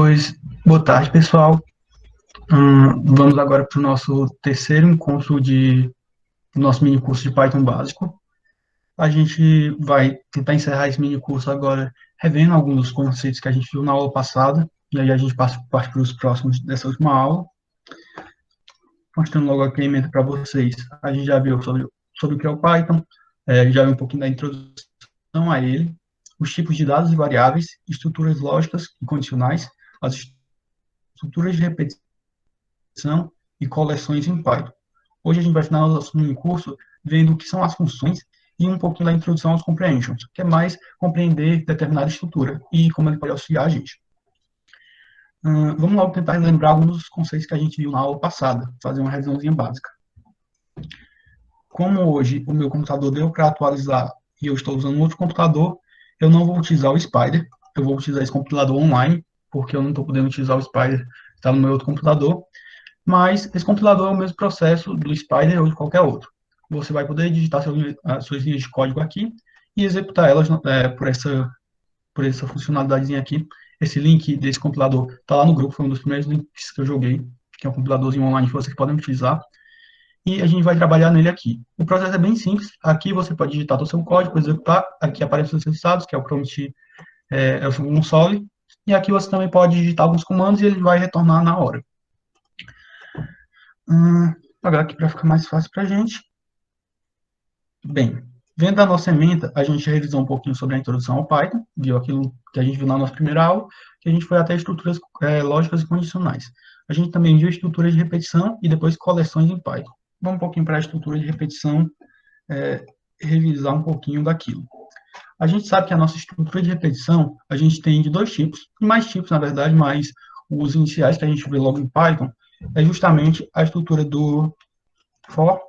Pois, boa tarde, pessoal. Vamos agora para o nosso terceiro encontro do nosso mini curso de Python básico. A gente vai tentar encerrar esse mini curso agora, revendo alguns dos conceitos que a gente viu na aula passada, e aí a gente parte para os próximos dessa última aula. Mostrando logo aqui a emenda para vocês. A gente já viu sobre o que é o Python, já viu um pouquinho da introdução a ele, os tipos de dados e variáveis, estruturas lógicas e condicionais, as estruturas de repetição e coleções em Python. Hoje a gente vai finalizar o nosso mini curso vendo o que são as funções e um pouquinho da introdução aos comprehensions, que é mais compreender determinada estrutura e como ele pode auxiliar a gente. Vamos logo tentar lembrar alguns dos conceitos que a gente viu na aula passada, fazer uma revisãozinha básica. Como hoje o meu computador deu para atualizar e eu estou usando outro computador, eu não vou utilizar o Spyder, eu vou utilizar esse compilador online, porque eu não estou podendo utilizar o Spyder, está no meu outro computador. Mas esse compilador é o mesmo processo do Spyder ou de qualquer outro. Você vai poder digitar as suas linhas de código aqui e executar elas por essa funcionalidadezinha aqui. Esse link desse compilador está lá no grupo, foi um dos primeiros links que eu joguei, que é um compiladorzinho online que vocês podem utilizar. E a gente vai trabalhar nele aqui. O processo é bem simples. Aqui você pode digitar todo o seu código, executar. Aqui aparecem os resultados, que é o prompt, é o console. E aqui você também pode digitar alguns comandos e ele vai retornar na hora. Agora aqui para ficar mais fácil para a gente. Bem, vendo a nossa ementa, a gente revisou um pouquinho sobre a introdução ao Python, viu aquilo que a gente viu na nossa primeira aula, que a gente foi até estruturas lógicas e condicionais. A gente também viu estruturas de repetição e depois coleções em Python. Vamos um pouquinho para a estrutura de repetição, revisar um pouquinho daquilo. A gente sabe que a nossa estrutura de repetição, a gente tem de dois tipos, e mais tipos, na verdade, mas os iniciais que a gente vê logo em Python, é justamente a estrutura do for,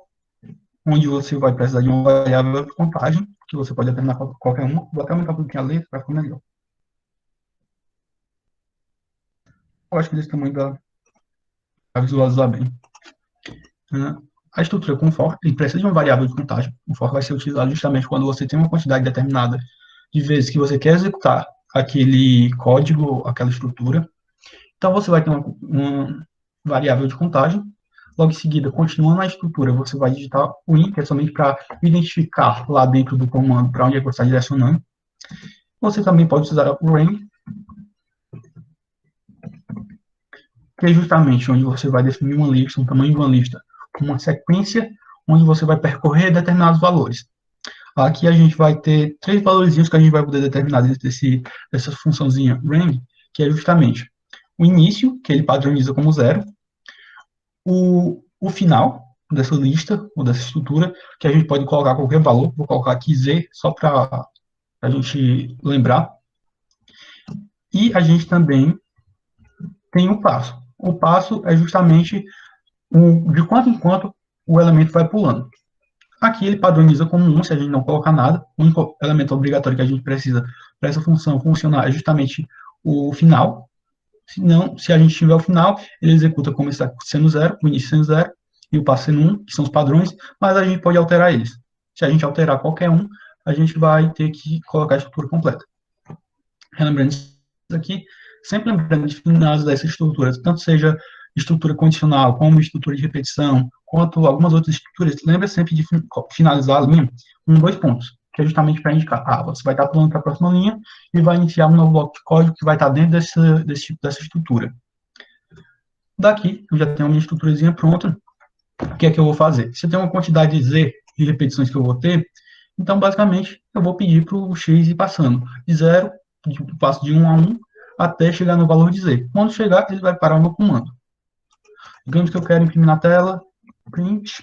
onde você vai precisar de uma variável de contagem, que você pode determinar qualquer uma. Vou até aumentar um pouquinho a letra para ficar melhor. Eu acho que desse tamanho dá para visualizar bem. A estrutura com for, ele precisa de uma variável de contagem. O for vai ser utilizado justamente quando você tem uma quantidade determinada de vezes que você quer executar aquele código, aquela estrutura. Então, você vai ter uma variável de contagem. Logo em seguida, continuando na estrutura, você vai digitar o in, que é somente para identificar lá dentro do comando para onde é que você está direcionando. Você também pode utilizar o range, que é justamente onde você vai definir uma lista, um tamanho de uma lista, uma sequência onde você vai percorrer determinados valores. Aqui a gente vai ter três valores que a gente vai poder determinar dentro dessa funçãozinha range, que é justamente o início, que ele padroniza como 0, o final dessa lista, ou dessa estrutura, que a gente pode colocar qualquer valor, vou colocar aqui Z, só para a gente lembrar. E a gente também tem o passo. O passo é justamente de quanto em quanto o elemento vai pulando. Aqui ele padroniza como 1, se a gente não colocar nada. O único elemento obrigatório que a gente precisa para essa função funcionar é justamente o final. Se a gente tiver o final, ele executa como está sendo 0, o início sendo 0, e o passo sendo 1, que são os padrões, mas a gente pode alterar eles. Se a gente alterar qualquer um, a gente vai ter que colocar a estrutura completa. Relembrando isso aqui, sempre lembrando de finalizar essa estrutura, tanto seja estrutura condicional, como estrutura de repetição, quanto algumas outras estruturas, lembra sempre de finalizar a linha com 2 pontos, que é justamente para indicar, você vai estar pulando para a próxima linha e vai iniciar um novo bloco de código que vai estar dentro dessa estrutura. Daqui, eu já tenho a minha estruturazinha pronta. O que é que eu vou fazer? Se eu tenho uma quantidade de Z de repetições que eu vou ter, então, basicamente, eu vou pedir para o X ir passando de 0, passo de 1 a 1, até chegar no valor de Z. Quando chegar, ele vai parar o meu comando. Digamos que eu quero imprimir na tela, print,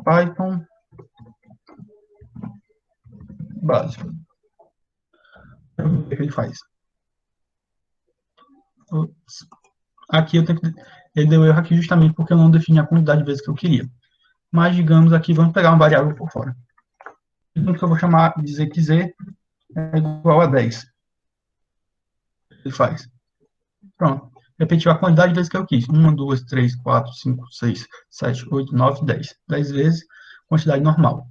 Python básico. O que ele faz? Aqui eu tenho que... Ele deu erro aqui justamente porque eu não defini a quantidade de vezes que eu queria. Mas, digamos aqui, vamos pegar uma variável por fora. Digamos que eu vou dizer que Z é igual a 10. Ele faz. Pronto. Repetiu a quantidade de vezes que eu quis. 1, 2, 3, 4, 5, 6, 7, 8, 9, 10. 10 vezes, quantidade normal.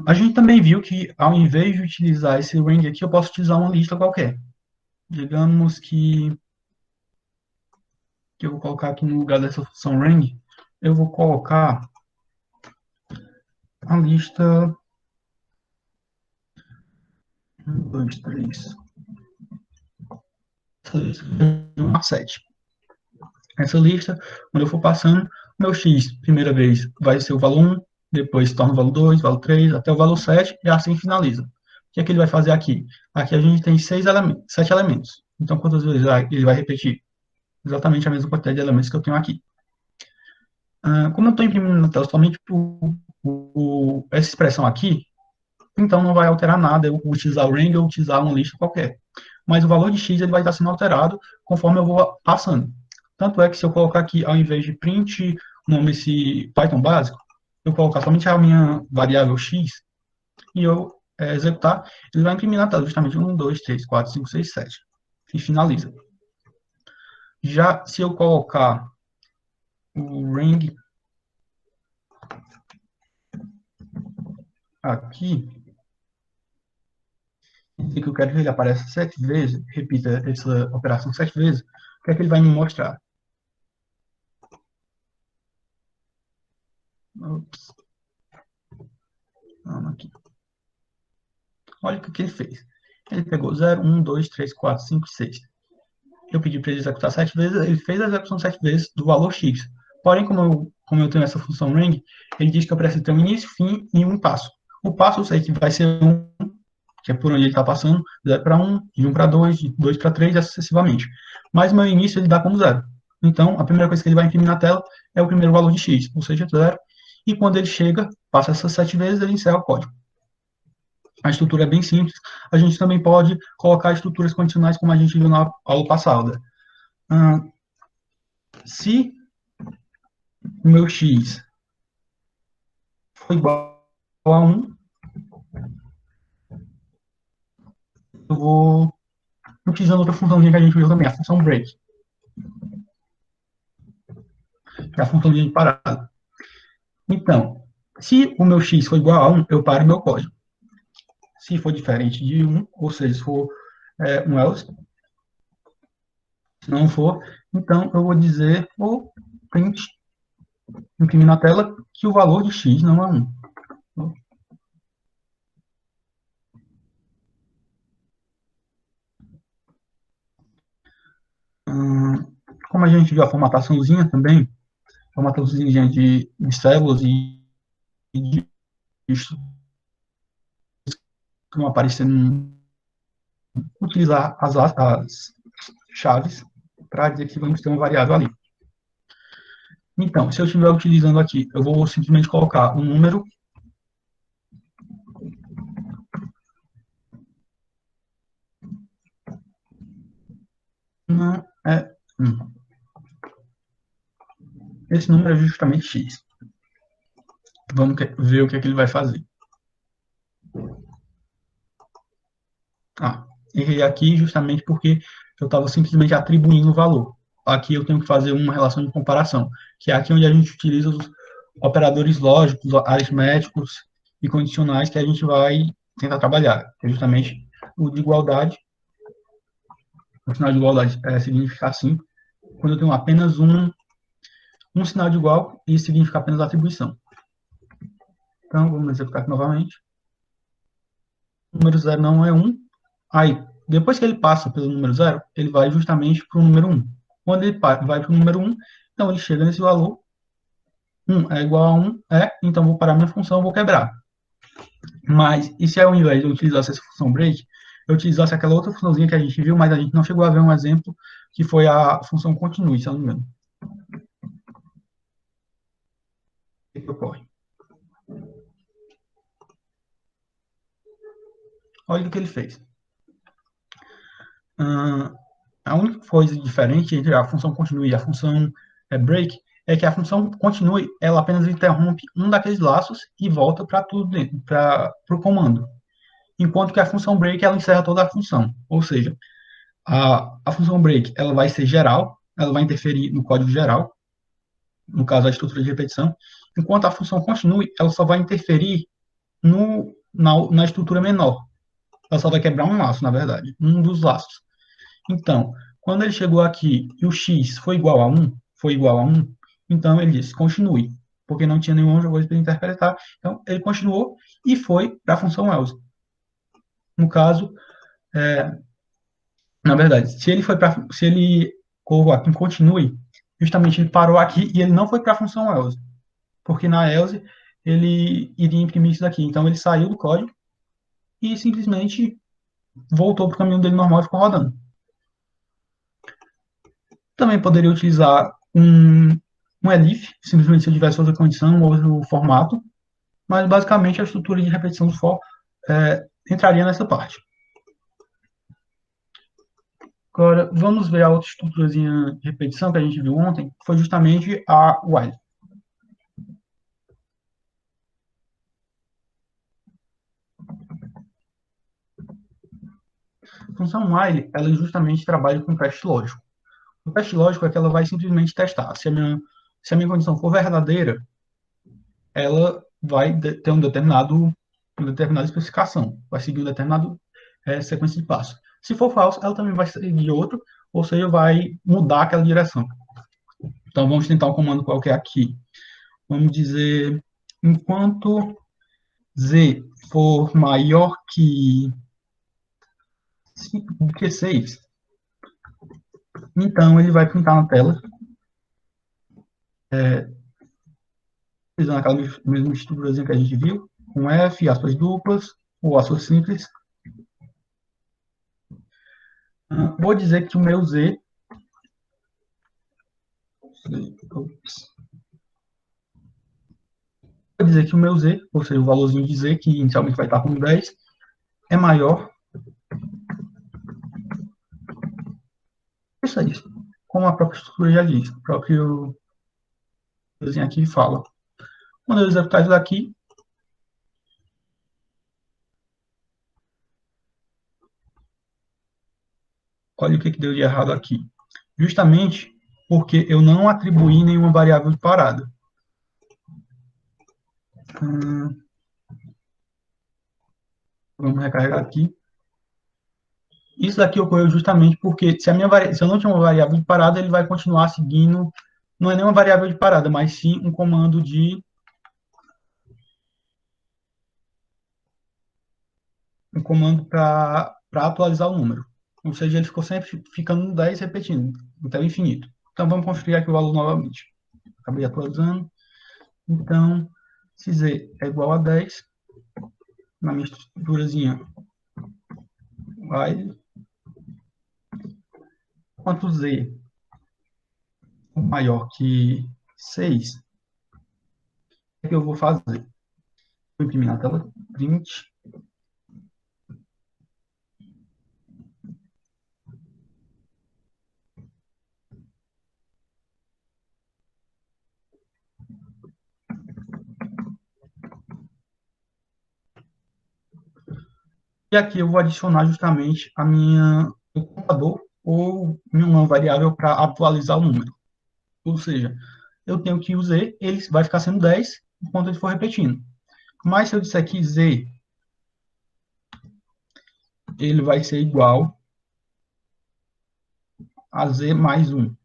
A gente também viu que, ao invés de utilizar esse range aqui, eu posso utilizar uma lista qualquer. Digamos que eu vou colocar aqui no lugar dessa função range, eu vou colocar a lista 1, 2, 3, 1 a 7. Essa lista, quando eu for passando, meu x, primeira vez, vai ser o valor 1, depois se torna o valor 2, valor 3, até o valor 7, e assim finaliza. O que é que ele vai fazer aqui? Aqui a gente tem 7 elementos. Então, quantas vezes ele vai repetir? Exatamente a mesma quantidade de elementos que eu tenho aqui. Como eu estou imprimindo na tela somente essa expressão aqui, então não vai alterar nada eu utilizar o range ou utilizar uma lista qualquer. Mas o valor de x ele vai estar sendo alterado conforme eu vou passando. Tanto é que se eu colocar aqui, ao invés de print o nome desse Python básico, eu colocar somente a minha variável x e eu executar, ele vai imprimir na tela justamente 1, 2, 3, 4, 5, 6, 7. E finaliza. Já se eu colocar o range aqui, que eu quero que ele apareça 7 vezes, repita essa operação 7 vezes, o que é que ele vai me mostrar? Ops. Vamos aqui. Olha o que ele fez. Ele pegou 0, 1, 2, 3, 4, 5, 6. Eu pedi para ele executar 7 vezes, ele fez a execução 7 vezes do valor x. Porém, como eu tenho essa função range, ele diz que eu preciso ter um início, fim e um passo. O passo eu sei que vai ser 1, que é por onde ele está passando, 0 para 1, de 1 para 2, de 2 para 3, e sucessivamente. Mas o meu início ele dá como 0. Então, a primeira coisa que ele vai imprimir na tela é o primeiro valor de x, ou seja, 0. E quando ele chega, passa essas 7 vezes, ele encerra o código. A estrutura é bem simples. A gente também pode colocar estruturas condicionais, como a gente viu na aula passada. Se o meu x for igual a 1, eu vou utilizando outra funçãozinha que a gente viu também, a função break, que é a funçãozinha de parada. Então, se o meu x for igual a 1, eu paro o meu código. Se for diferente de 1, ou seja, se for um else, se não for, então eu vou dizer o print, imprimir na tela, que o valor de x não é 1. Como a gente viu a formataçãozinha também, formataçãozinha de células e de que vão aparecendo, utilizar as chaves para dizer que vamos ter uma variável ali. Então, se eu estiver utilizando aqui, eu vou simplesmente colocar um número não é 1. Esse número é justamente x. Vamos ver o que, é que ele vai fazer. Errei aqui justamente porque eu estava simplesmente atribuindo o valor. Aqui eu tenho que fazer uma relação de comparação, que é aqui onde a gente utiliza os operadores lógicos, aritméticos e condicionais que a gente vai tentar trabalhar, que é justamente o de igualdade. O sinal de igualdade significa assim, quando eu tenho apenas um sinal de igual, isso significa apenas atribuição. Então, vamos executar aqui novamente. O número 0 não é 1. Aí, depois que ele passa pelo número 0, ele vai justamente para o número 1. Quando ele vai para o número 1, então ele chega nesse valor. 1 é igual a 1, então vou parar minha função, vou quebrar. Mas, e se ao invés de eu utilizar essa função break, eu utilizasse aquela outra funçãozinha que a gente viu, mas a gente não chegou a ver um exemplo, que foi a função continue, se eu não me engano. O que ocorre? Olha o que ele fez. A única coisa diferente entre a função continue e a função break é que a função continue, ela apenas interrompe um daqueles laços e volta para tudo dentro, para o comando. Enquanto que a função break, ela encerra toda a função. Ou seja, a função break, ela vai ser geral, ela vai interferir no código geral, no caso, a estrutura de repetição, enquanto a função continue, ela só vai interferir na estrutura menor. Ela só vai quebrar um laço, na verdade, um dos laços. Então, quando ele chegou aqui e o x foi igual a 1, então ele disse continue, porque não tinha nenhuma outra coisa para interpretar. Então, ele continuou e foi para a função else. No caso, na verdade, se ele colocou aqui em continue, justamente ele parou aqui e ele não foi para a função else, porque na else ele iria imprimir isso daqui. Então, ele saiu do código e simplesmente voltou para o caminho dele normal e ficou rodando. Também poderia utilizar um elif, simplesmente se eu tivesse outra condição, outro formato, mas basicamente a estrutura de repetição do for entraria nessa parte. Agora, vamos ver a outra estruturazinha de repetição que a gente viu ontem, que foi justamente a while. A função while, ela justamente trabalha com teste lógico. O teste lógico é que ela vai simplesmente testar. Se a minha condição for verdadeira, ela vai ter uma determinada especificação, vai seguir uma determinada sequência de passos. Se for falso, ela também vai seguir outro, ou seja, vai mudar aquela direção. Então, vamos tentar um comando qualquer aqui. Vamos dizer, enquanto z for maior que 6, então ele vai printar na tela, usando aquela mesma estruturazinha que a gente viu, com F, aspas duplas, ou aspas simples. Vou dizer que o meu Z Vou dizer que o meu Z, ou seja, o valorzinho de Z, que inicialmente vai estar como 10, é maior que 6. Como a própria estrutura já diz, o próprio desenho aqui fala. Quando eu executar isso daqui, olha o que deu de errado aqui. Justamente porque eu não atribuí nenhuma variável de parada. Vamos recarregar aqui. Isso daqui ocorreu justamente porque se eu não tinha uma variável de parada, ele vai continuar seguindo, não é nem uma variável de parada, mas sim um comando para atualizar o número. Ou seja, ele ficou sempre ficando no 10 repetindo, até o infinito. Então, vamos construir aqui o valor novamente. Acabei atualizando. Então, se z é igual a 10, na minha estruturazinha, vai, quanto z for maior que 6, o que eu vou fazer? Vou imprimir na tela, print. E aqui eu vou adicionar justamente o contador ou uma variável para atualizar o número. Ou seja, eu tenho que o z, ele vai ficar sendo 10 enquanto ele for repetindo. Mas se eu disser que z ele vai ser igual a z mais 1.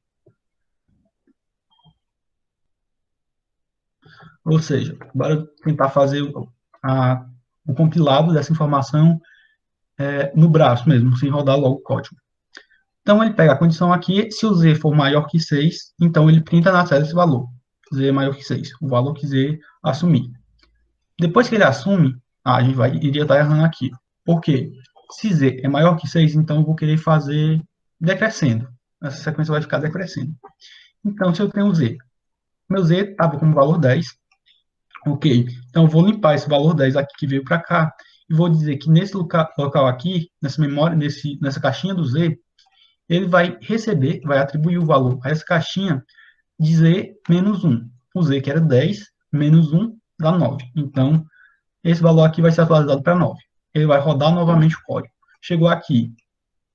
Ou seja, bora tentar fazer o compilado dessa informação no braço mesmo, sem rodar logo o código. Então, ele pega a condição aqui, se o z for maior que 6, então ele printa na tela esse valor. Z é maior que 6, o valor que z assumir. Depois que ele assume, a gente iria estar errando aqui. Por quê? Se z é maior que 6, então eu vou querer fazer decrescendo. Essa sequência vai ficar decrescendo. Então, se eu tenho z, meu z estava como valor 10, ok. Então, eu vou limpar esse valor 10 aqui que veio para cá, e vou dizer que nesse local aqui, nessa memória, nessa caixinha do z, ele vai receber, vai atribuir o valor a essa caixinha de z menos 1. O z, que era 10, menos 1, dá 9. Então, esse valor aqui vai ser atualizado para 9. Ele vai rodar novamente o código. Chegou aqui,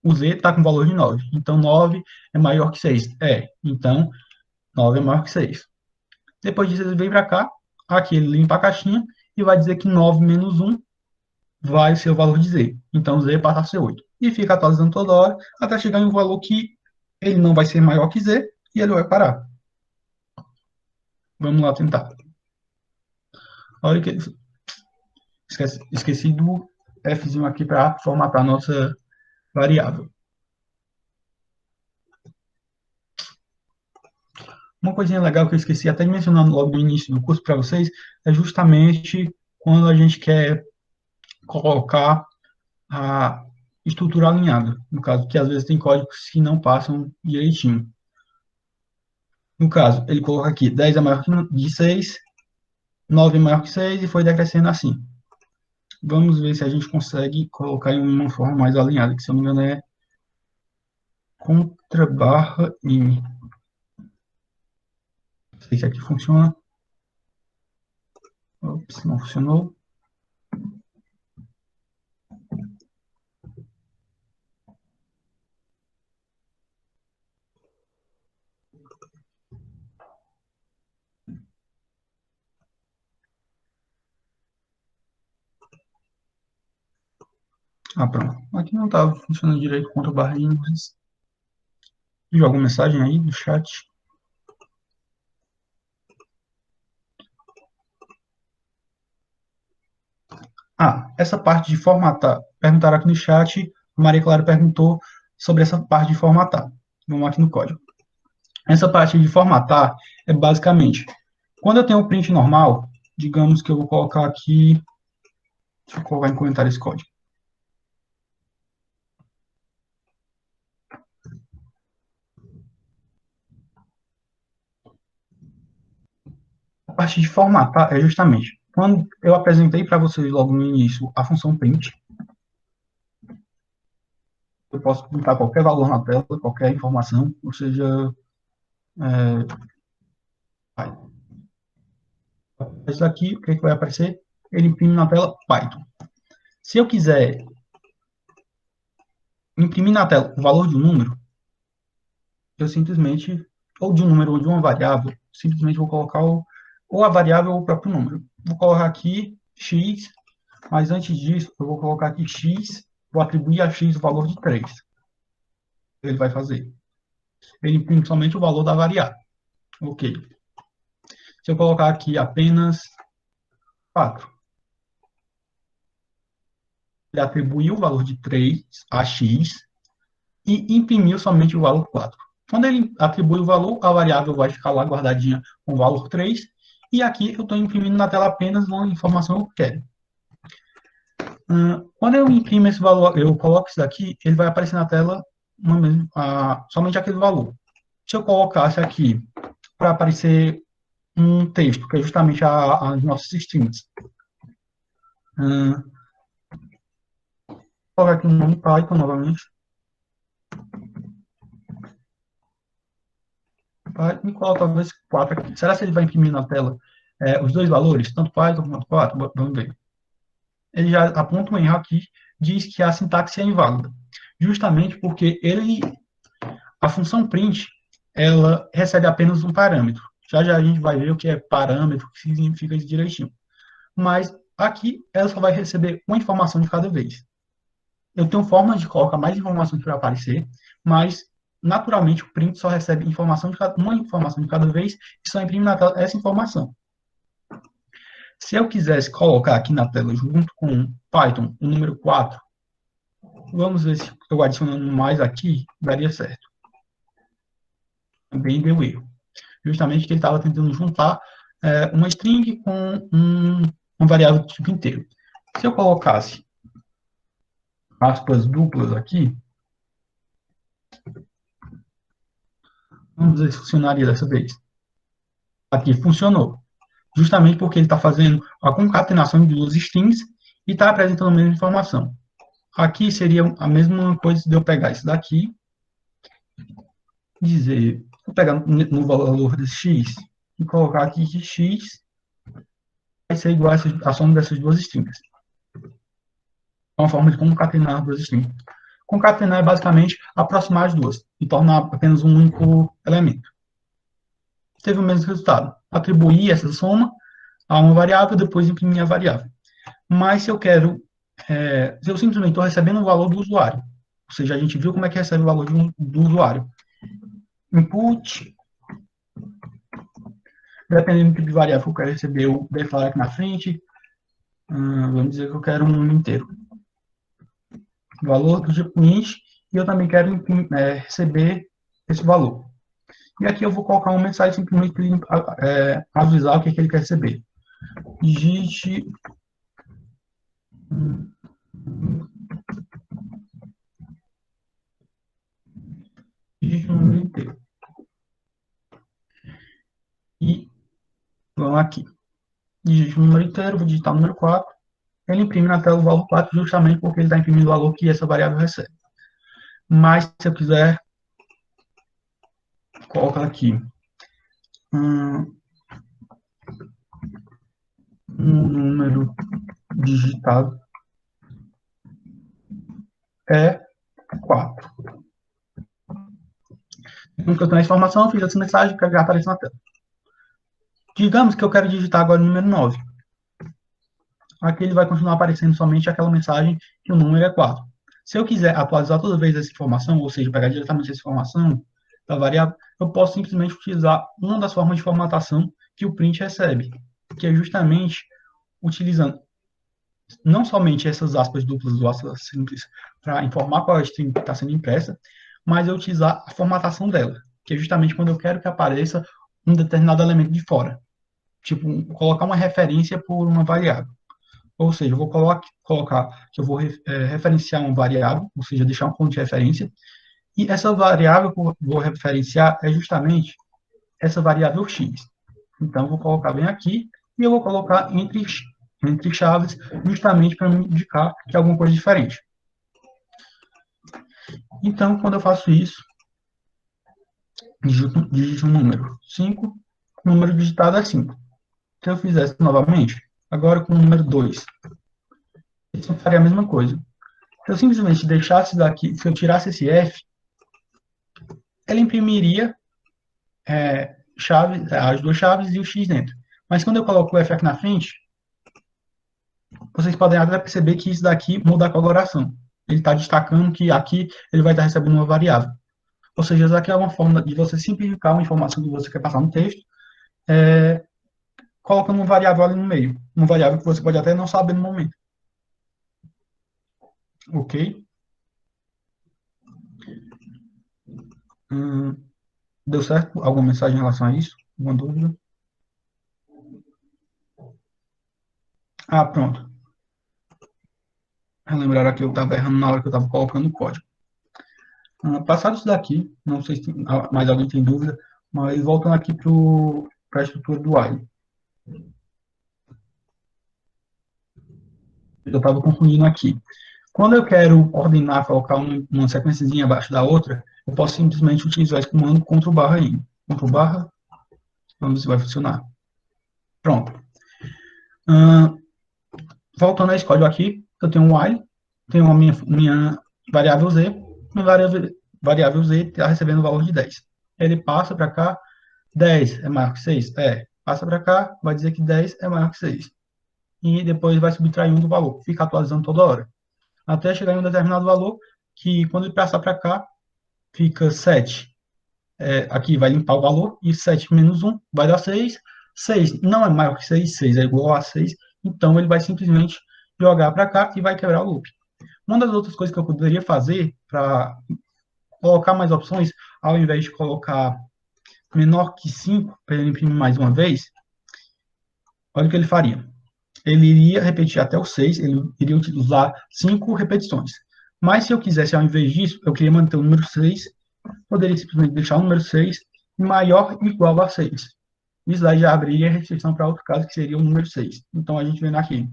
o z está com valor de 9. Então, 9 é maior que 6. Então, 9 é maior que 6. Depois disso, ele vem para cá, aqui ele limpa a caixinha e vai dizer que 9 menos 1 vai ser o valor de z. Então, z passa a ser 8. E fica atualizando toda hora até chegar em um valor que ele não vai ser maior que z e ele vai parar. Vamos lá tentar. Olha que esqueci do fzinho aqui para formatar a nossa variável. Uma coisinha legal que eu esqueci até de mencionar logo no início do curso para vocês é justamente quando a gente quer colocar a estrutura alinhada. No caso, que às vezes tem códigos que não passam direitinho. No caso, ele coloca aqui 10 é maior que 6, 9 é maior que 6 e foi decrescendo assim. Vamos ver se a gente consegue colocar em uma forma mais alinhada, que se eu não me engano é contra barra in. Não sei se aqui funciona. Ops, não funcionou. Ah, pronto. Aqui não estava funcionando direito contra barra in, mas joga uma mensagem aí no chat. Ah, essa parte de formatar. Perguntaram aqui no chat, a Maria Clara perguntou sobre essa parte de formatar. Vamos aqui no código. Essa parte de formatar é basicamente, quando eu tenho um print normal, digamos que eu vou colocar aqui, deixa eu colocar em comentário esse código. A parte de formatar é justamente, quando eu apresentei para vocês logo no início a função print, eu posso printar qualquer valor na tela, qualquer informação, ou seja, isso aqui, o que vai aparecer? Ele imprime na tela Python. Se eu quiser imprimir na tela o valor de um número, eu simplesmente, ou de um número ou de uma variável, simplesmente vou colocar ou a variável ou o próprio número. Vou colocar aqui x, mas antes disso, eu vou colocar aqui x, vou atribuir a x o valor de 3. Ele vai fazer. Ele imprime somente o valor da variável. Ok. Se eu colocar aqui apenas 4, ele atribuiu o valor de 3 a x e imprimiu somente o valor 4. Quando ele atribui o valor, a variável vai ficar lá guardadinha com o valor 3, e aqui eu estou imprimindo na tela apenas uma informação que eu quero. Quando eu imprimo esse valor, eu coloco isso daqui, ele vai aparecer na tela somente aquele valor. Se eu colocasse aqui para aparecer um texto, que é justamente as nossas strings, vou colocar aqui um nome Python novamente, e coloco talvez 4 aqui. Será que ele vai imprimir na tela os dois valores, tanto Python quanto 4? Vamos ver. Ele já aponta um erro aqui, diz que a sintaxe é inválida, justamente porque a função print, ela recebe apenas um parâmetro. Já já a gente vai ver o que é parâmetro, o que significa isso direitinho. Mas aqui ela só vai receber uma informação de cada vez. Eu tenho formas de colocar mais informações para aparecer, mas naturalmente o print só recebe uma informação de cada vez e só imprime na tela essa informação. Se eu quisesse colocar aqui na tela, junto com Python, o número 4, vamos ver se eu adicionando mais aqui, daria certo. Também deu erro. Justamente que ele estava tentando juntar uma string com uma variável de tipo inteiro. Se eu colocasse aspas duplas aqui, vamos ver se funcionaria dessa vez. Aqui funcionou. Justamente porque ele está fazendo a concatenação de duas strings e está apresentando a mesma informação. Aqui seria a mesma coisa de eu pegar isso daqui, dizer, vou pegar no valor de x e colocar aqui que x vai ser igual a soma dessas duas strings. É uma forma de concatenar duas strings. Concatenar é basicamente aproximar as duas e tornar apenas um único elemento. Teve o mesmo resultado. Atribuir essa soma a uma variável, depois imprimir a variável. Mas se eu quero, se eu simplesmente estou recebendo o valor do usuário, ou seja, a gente viu como é que recebe o valor do usuário. Input, dependendo do tipo de variável que eu quero receber, eu declaro aqui na frente, vamos dizer que eu quero um número inteiro. Valor do tipo int, e eu também quero receber esse valor. E aqui eu vou colocar uma mensagem simplesmente para ele avisar o que ele quer receber. Digite o número inteiro. E vamos aqui. Digite o número inteiro, vou digitar o número 4. Ele imprime na tela o valor 4 justamente porque ele está imprimindo o valor que essa variável recebe. Mas se eu quiser colocar aqui um número digitado é 4. Então, eu tenho a informação, eu fiz essa mensagem que já aparece na tela. Digamos que eu quero digitar agora o número 9. Aqui ele vai continuar aparecendo somente aquela mensagem que o número é 4. Se eu quiser atualizar toda vez essa informação, ou seja, pegar diretamente essa informação da variável, eu posso simplesmente utilizar uma das formas de formatação que o print recebe, que é justamente utilizando não somente essas aspas duplas do aspas simples para informar qual é a string que está sendo impressa, mas eu utilizar a formatação dela, que é justamente quando eu quero que apareça um determinado elemento de fora. Tipo, colocar uma referência por uma variável. Ou seja, eu vou colocar que eu vou referenciar uma variável, ou seja, deixar um ponto de referência, e essa variável que eu vou referenciar é justamente essa variável x. Então, eu vou colocar bem aqui, e eu vou colocar entre chaves, justamente para me indicar que é alguma coisa diferente. Então, quando eu faço isso, digito um número 5, o número digitado é 5. Se eu fizesse novamente, agora com o número 2, eu faria a mesma coisa. Se eu simplesmente deixasse daqui, se eu tirasse esse F, ela imprimiria as duas chaves e o X dentro. Mas quando eu coloco o F aqui na frente, vocês podem até perceber que isso daqui muda a coloração. Ele está destacando que aqui ele vai estar recebendo uma variável. Ou seja, isso aqui é uma forma de você simplificar uma informação que você quer passar no texto, colocando uma variável ali no meio. Uma variável que você pode até não saber no momento. Ok? Deu certo? Alguma mensagem em relação a isso? Alguma dúvida? Ah, pronto. Relembrar aqui, eu estava errando na hora que eu estava colocando o código. Passado isso daqui, não sei se mais alguém tem dúvida, mas voltando aqui para a estrutura do while. Eu estava confundindo aqui. Quando eu quero ordenar, colocar uma sequenciazinha abaixo da outra, eu posso simplesmente utilizar esse comando Ctrl barra I. Ctrl barra, vamos ver se vai funcionar. Pronto. Voltando a esse código aqui, eu tenho um while, tenho a minha variável z, minha variável z está recebendo o valor de 10. Ele passa para cá, 10 é maior que 6? Passa para cá, vai dizer que 10 é maior que 6. E depois vai subtrair um do valor, fica atualizando toda hora. Até chegar em um determinado valor, que quando ele passar para cá, fica 7. Aqui vai limpar o valor, e 7 menos 1 vai dar 6. 6 não é maior que 6, 6 é igual a 6, então ele vai simplesmente jogar para cá e vai quebrar o loop. Uma das outras coisas que eu poderia fazer para colocar mais opções, ao invés de colocar menor que 5, para ele imprimir mais uma vez, olha o que ele faria. Ele iria repetir até o 6, ele iria usar 5 repetições. Mas se eu quisesse, ao invés disso, eu queria manter o número 6, poderia simplesmente deixar o número 6 maior ou igual a 6. Isso daí já abriria restrição para outro caso, que seria o número 6. Então, a gente vendo aqui.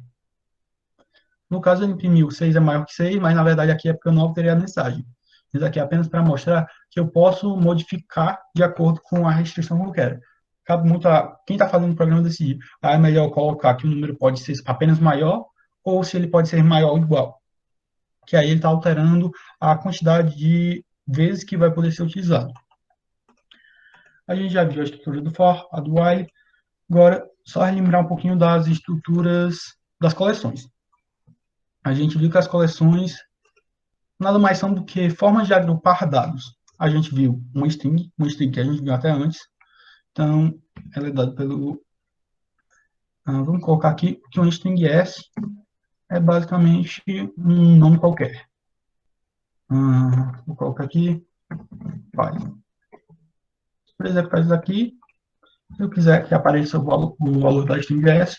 No caso, ele imprimiu 6 é maior que 6, mas na verdade aqui é porque eu não alterei a mensagem. Isso aqui é apenas para mostrar que eu posso modificar de acordo com a restrição que eu quero. Cabe muito a quem está fazendo o programa decidir. É melhor colocar que o número pode ser apenas maior ou se ele pode ser maior ou igual. Que aí ele está alterando a quantidade de vezes que vai poder ser utilizado. A gente já viu a estrutura do for, a do while. Agora, Só relembrar um pouquinho das estruturas das coleções. A gente viu que as coleções nada mais são do que formas de agrupar dados. A gente viu uma string que a gente viu até antes. Então, ela é dada pelo... vamos colocar aqui que uma string S é basicamente um nome qualquer. Vou colocar aqui Python. Por exemplo, isso aqui, se eu quiser que apareça o valor da string S,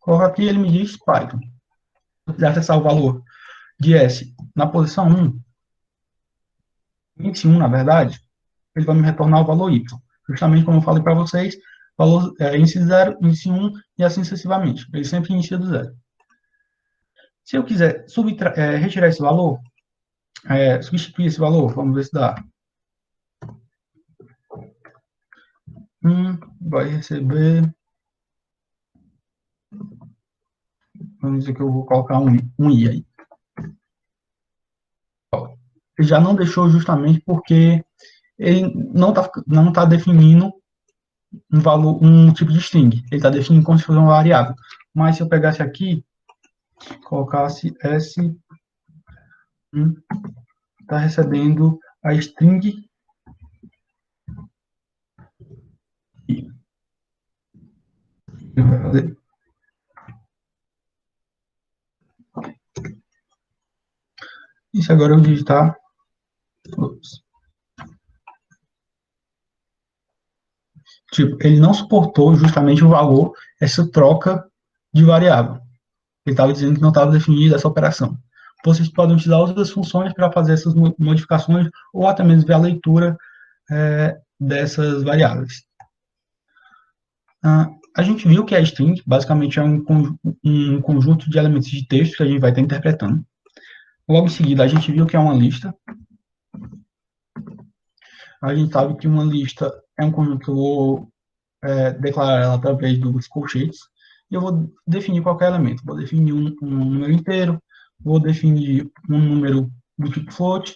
coloco aqui e ele me diz Python. Se eu quiser acessar o valor de S na posição 1, índice 1, na verdade, ele vai me retornar o valor Y. Justamente como eu falei para vocês, valor índice 0, índice 1 e assim sucessivamente. Ele sempre inicia do zero. Se eu quiser retirar esse valor, substituir esse valor, vamos ver se dá. Vai receber... Vamos dizer que eu vou colocar um I aí. Ele já não deixou justamente porque ele não tá definindo um valor, um tipo de string. Ele está definindo como se fosse uma variável. Mas se eu pegasse aqui, colocasse S, está recebendo a string I. Ele vai fazer. E se agora eu digitar... Tipo, ele não suportou justamente o valor, essa troca de variável. Ele estava dizendo que não estava definida essa operação. Vocês podem utilizar outras funções para fazer essas modificações ou até mesmo ver a leitura dessas variáveis. A gente viu que a string basicamente é um conjunto de elementos de texto que a gente vai estar interpretando. Logo em seguida, a gente viu que é uma lista. A gente sabe que uma lista é um conjunto que eu vou declarar ela através dos colchetes. E eu vou definir qualquer elemento. Vou definir um número inteiro, vou definir um número do tipo float,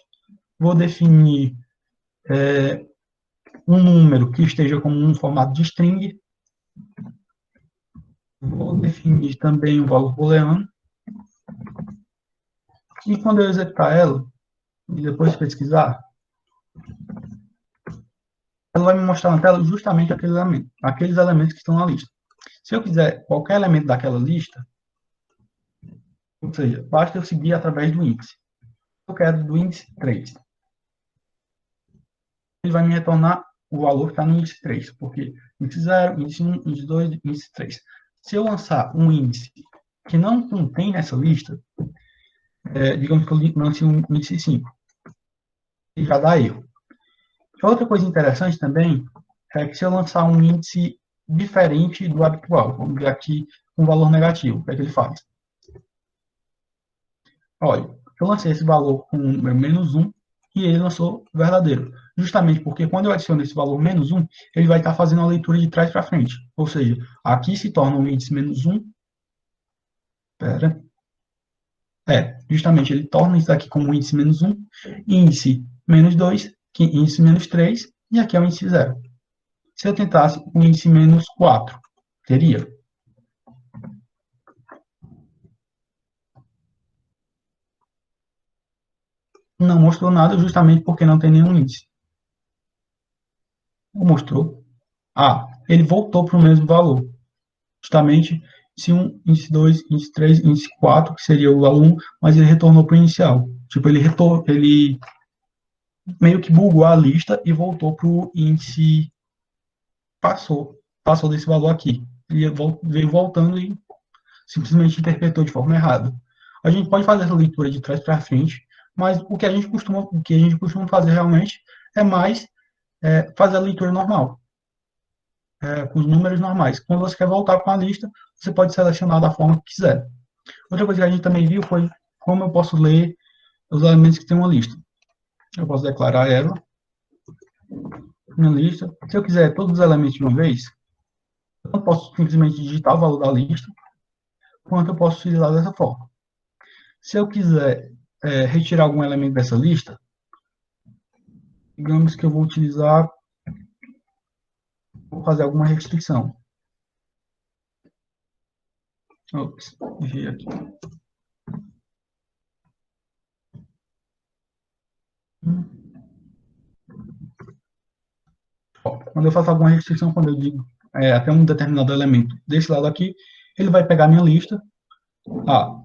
vou definir um número que esteja como um formato de string, vou definir também um valor booleano, e quando eu executar ela, e depois pesquisar, ela vai me mostrar na tela justamente aqueles elementos que estão na lista. Se eu quiser qualquer elemento daquela lista, ou seja, basta eu seguir através do índice. Eu quero do índice 3. Ele vai me retornar o valor que está no índice 3, porque índice 0, índice 1, índice 2, índice 3. Se eu lançar um índice que não contém nessa lista, digamos que eu lance um índice 5, e já dá erro. Outra coisa interessante também é que se eu lançar um índice diferente do habitual, vamos ver aqui um valor negativo, o que é que ele faz? Olha, eu lancei esse valor com o número -1 e ele lançou verdadeiro. Justamente porque quando eu adiciono esse valor -1, ele vai estar fazendo a leitura de trás para frente. Ou seja, aqui se torna um índice -1. Justamente ele torna isso aqui como índice -1, índice -2, índice -3, e aqui é o índice 0. Se eu tentasse o índice -4, teria? Não mostrou nada justamente porque não tem nenhum índice. Não mostrou. Ele voltou para o mesmo valor. Justamente índice 1, índice 2, índice 3, índice 4, que seria o valor 1, mas ele retornou para o inicial. Tipo, ele meio que bugou a lista e voltou para o índice, passou desse valor aqui. Ele veio voltando e simplesmente interpretou de forma errada. A gente pode fazer essa leitura de trás para frente, mas o que a gente costuma fazer realmente é mais fazer a leitura normal, com os números normais. Quando você quer voltar com a lista, você pode selecionar da forma que quiser. Outra coisa que a gente também viu foi como eu posso ler os elementos que tem uma lista. Eu posso declarar ela, minha lista. Se eu quiser todos os elementos de uma vez, eu não posso simplesmente digitar o valor da lista, quanto eu posso utilizar dessa forma. Se eu quiser retirar algum elemento dessa lista, digamos que eu vou fazer alguma restrição. Ops, errei aqui. Ó, quando eu faço alguma restrição, quando eu digo até um determinado elemento desse lado aqui, ele vai pegar a minha lista.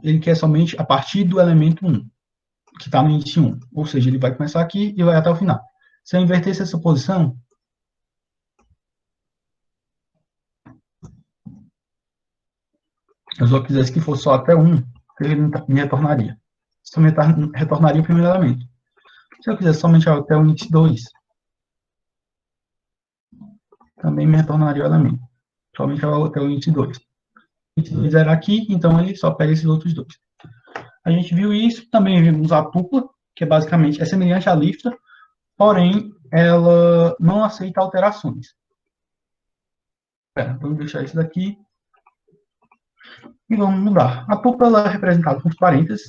Ele quer somente a partir do elemento 1, que está no índice 1. Ou seja, ele vai começar aqui e vai até o final. Se eu invertesse essa posição, eu só quisesse que fosse só até 1, ele me retornaria. Só me retornaria o primeiro elemento. Se eu quisesse somente até o índice 2, também me retornaria o elemento. Somente até o índice 2. O índice 2 era aqui, então ele só pega esses outros dois. A gente viu isso, também vimos a tupla, que basicamente é semelhante à lista, porém ela não aceita alterações. Vamos deixar isso daqui e vamos mudar. A tupla ela é representada com os parênteses,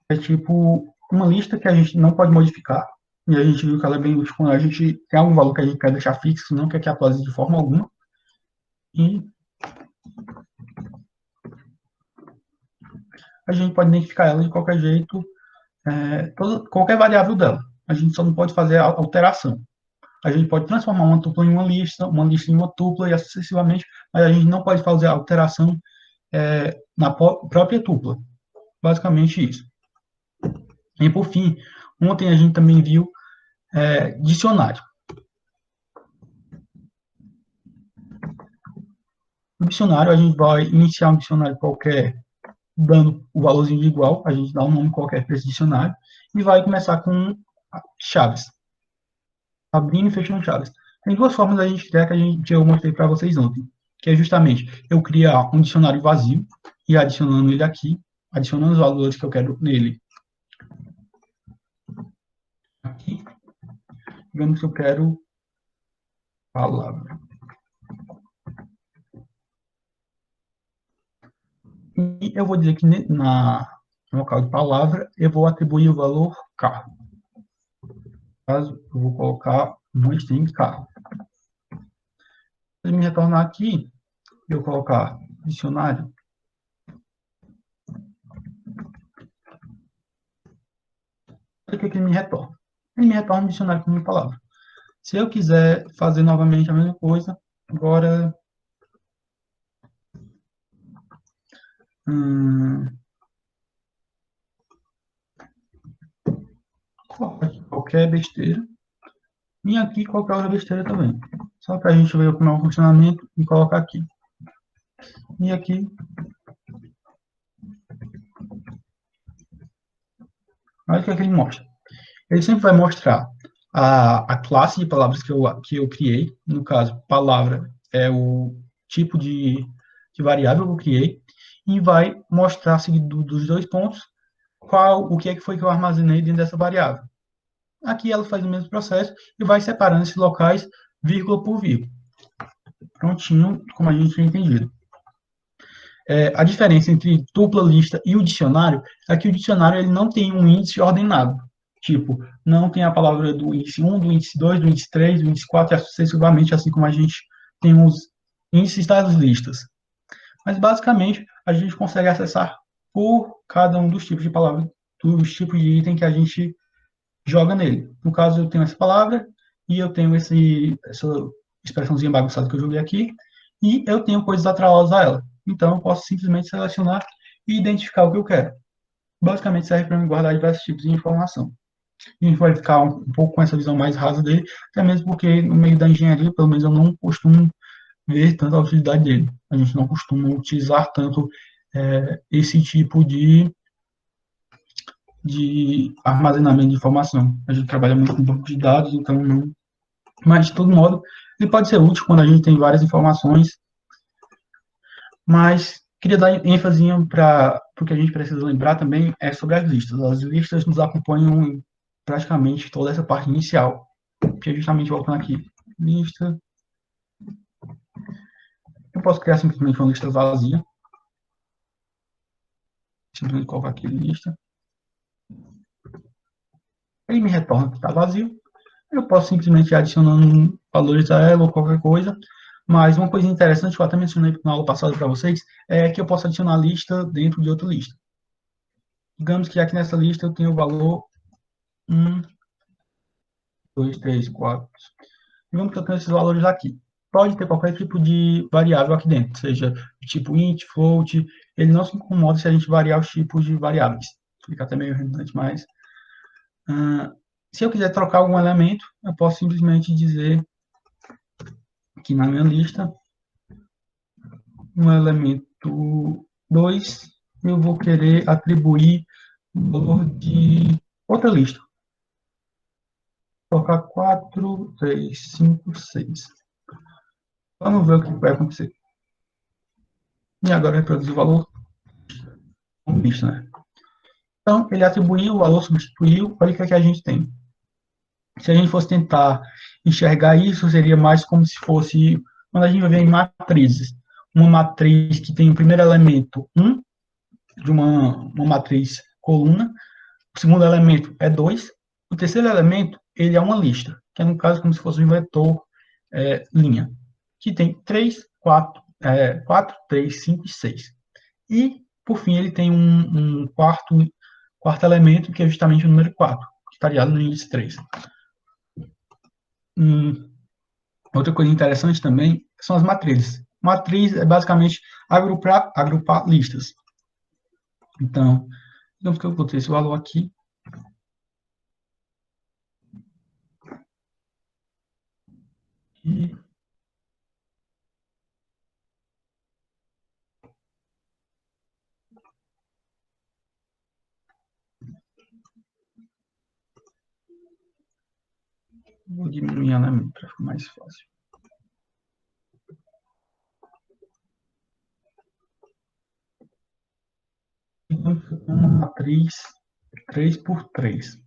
é tipo uma lista que a gente não pode modificar, e a gente viu que ela é bem útil quando a gente tem algum valor que a gente quer deixar fixo, não quer que atualize de forma alguma, e a gente pode identificar ela de qualquer jeito, qualquer variável dela. A gente só não pode fazer a alteração. A gente pode transformar uma tupla em uma lista em uma tupla e assim sucessivamente, mas a gente não pode fazer a alteração na própria tupla. Basicamente isso. E por fim, ontem a gente também viu dicionário. No dicionário, a gente vai iniciar um dicionário qualquer, dando o valorzinho de igual, a gente dá um nome qualquer para esse dicionário, e vai começar com chaves. Abrindo e fechando chaves. Tem duas formas da gente criar que eu mostrei para vocês ontem, que é justamente eu criar um dicionário vazio e adicionando ele aqui, adicionando os valores que eu quero nele aqui, digamos que eu quero palavra. E eu vou dizer que no local de palavra eu vou atribuir o valor carro. No caso, eu vou colocar um string carro. Se ele me retornar aqui, eu colocar dicionário, o que ele me retorna? Ele me retorna um dicionário com uma palavra. Se eu quiser fazer novamente a mesma coisa, agora qualquer besteira, e aqui qualquer outra besteira também. Só para a gente ver como é o funcionamento e colocar aqui. E aqui, olha o que ele mostra. Ele sempre vai mostrar a classe de palavras que eu criei. No caso, palavra é o tipo de variável que eu criei. E vai mostrar, seguido dos dois pontos, o que foi que eu armazenei dentro dessa variável. Aqui ela faz o mesmo processo e vai separando esses locais vírgula por vírgula. Prontinho, como a gente tinha entendido. A diferença entre dupla lista e o dicionário é que o dicionário ele não tem um índice ordenado. Tipo, não tem a palavra do índice 1, do índice 2, do índice 3, do índice 4, e sucessivamente, assim como a gente tem os índices das listas. Mas, basicamente, a gente consegue acessar por cada um dos tipos de palavra, dos tipos de item que a gente joga nele. No caso, eu tenho essa palavra e eu tenho essa expressãozinha bagunçada que eu joguei aqui e eu tenho coisas atreladas a ela. Então, eu posso simplesmente selecionar e identificar o que eu quero. Basicamente, serve para me guardar diversos tipos de informação. E a gente vai ficar um pouco com essa visão mais rasa dele, até mesmo porque no meio da engenharia, pelo menos eu não costumo ver tanta utilidade dele. A gente não costuma utilizar tanto esse tipo de armazenamento de informação. A gente trabalha muito com banco de dados, então não. Mas, de todo modo, ele pode ser útil quando a gente tem várias informações, mas queria dar ênfase para o que a gente precisa lembrar também é sobre as listas. As listas nos acompanham em praticamente toda essa parte inicial, que é justamente voltando aqui. Lista. Eu posso criar simplesmente uma lista vazia. Simplesmente colocar aqui lista. Ele me retorna que está vazio. Eu posso simplesmente ir adicionando valores a ela ou qualquer coisa. Mas uma coisa interessante que eu até mencionei na aula passada para vocês é que eu posso adicionar lista dentro de outra lista. Digamos que aqui nessa lista eu tenho o valor 1, 2, 3, 4. Digamos que eu tenho esses valores aqui. Pode ter qualquer tipo de variável aqui dentro, seja tipo int, float, ele não se incomoda se a gente variar os tipos de variáveis. Fica até meio redundante, mas se eu quiser trocar algum elemento, eu posso simplesmente dizer que na minha lista, um elemento 2, eu vou querer atribuir o valor de outra lista. Vou colocar 4, 3, 5, 6. Vamos ver o que vai acontecer. E agora reproduzir o valor como lista, né? Então, ele atribuiu o valor, substituiu, olha o que, é que a gente tem. Se a gente fosse tentar enxergar isso, seria mais como se fosse, quando a gente vai ver em matrizes, uma matriz que tem o primeiro elemento 1, de uma matriz coluna, o segundo elemento é 2, o terceiro elemento, ele é uma lista, que é no caso como se fosse um vetor linha, que tem 3, 4, 3, 5 e 6. E, por fim, ele tem um quarto elemento, que é justamente o número 4, que está ligado no índice 3. Outra coisa interessante também são as matrizes. Matriz é basicamente agrupar listas. Então, digamos que eu vou ter esse valor aqui. E vou diminuir a elemento para ficar mais fácil. Então, uma matriz 3 por 3.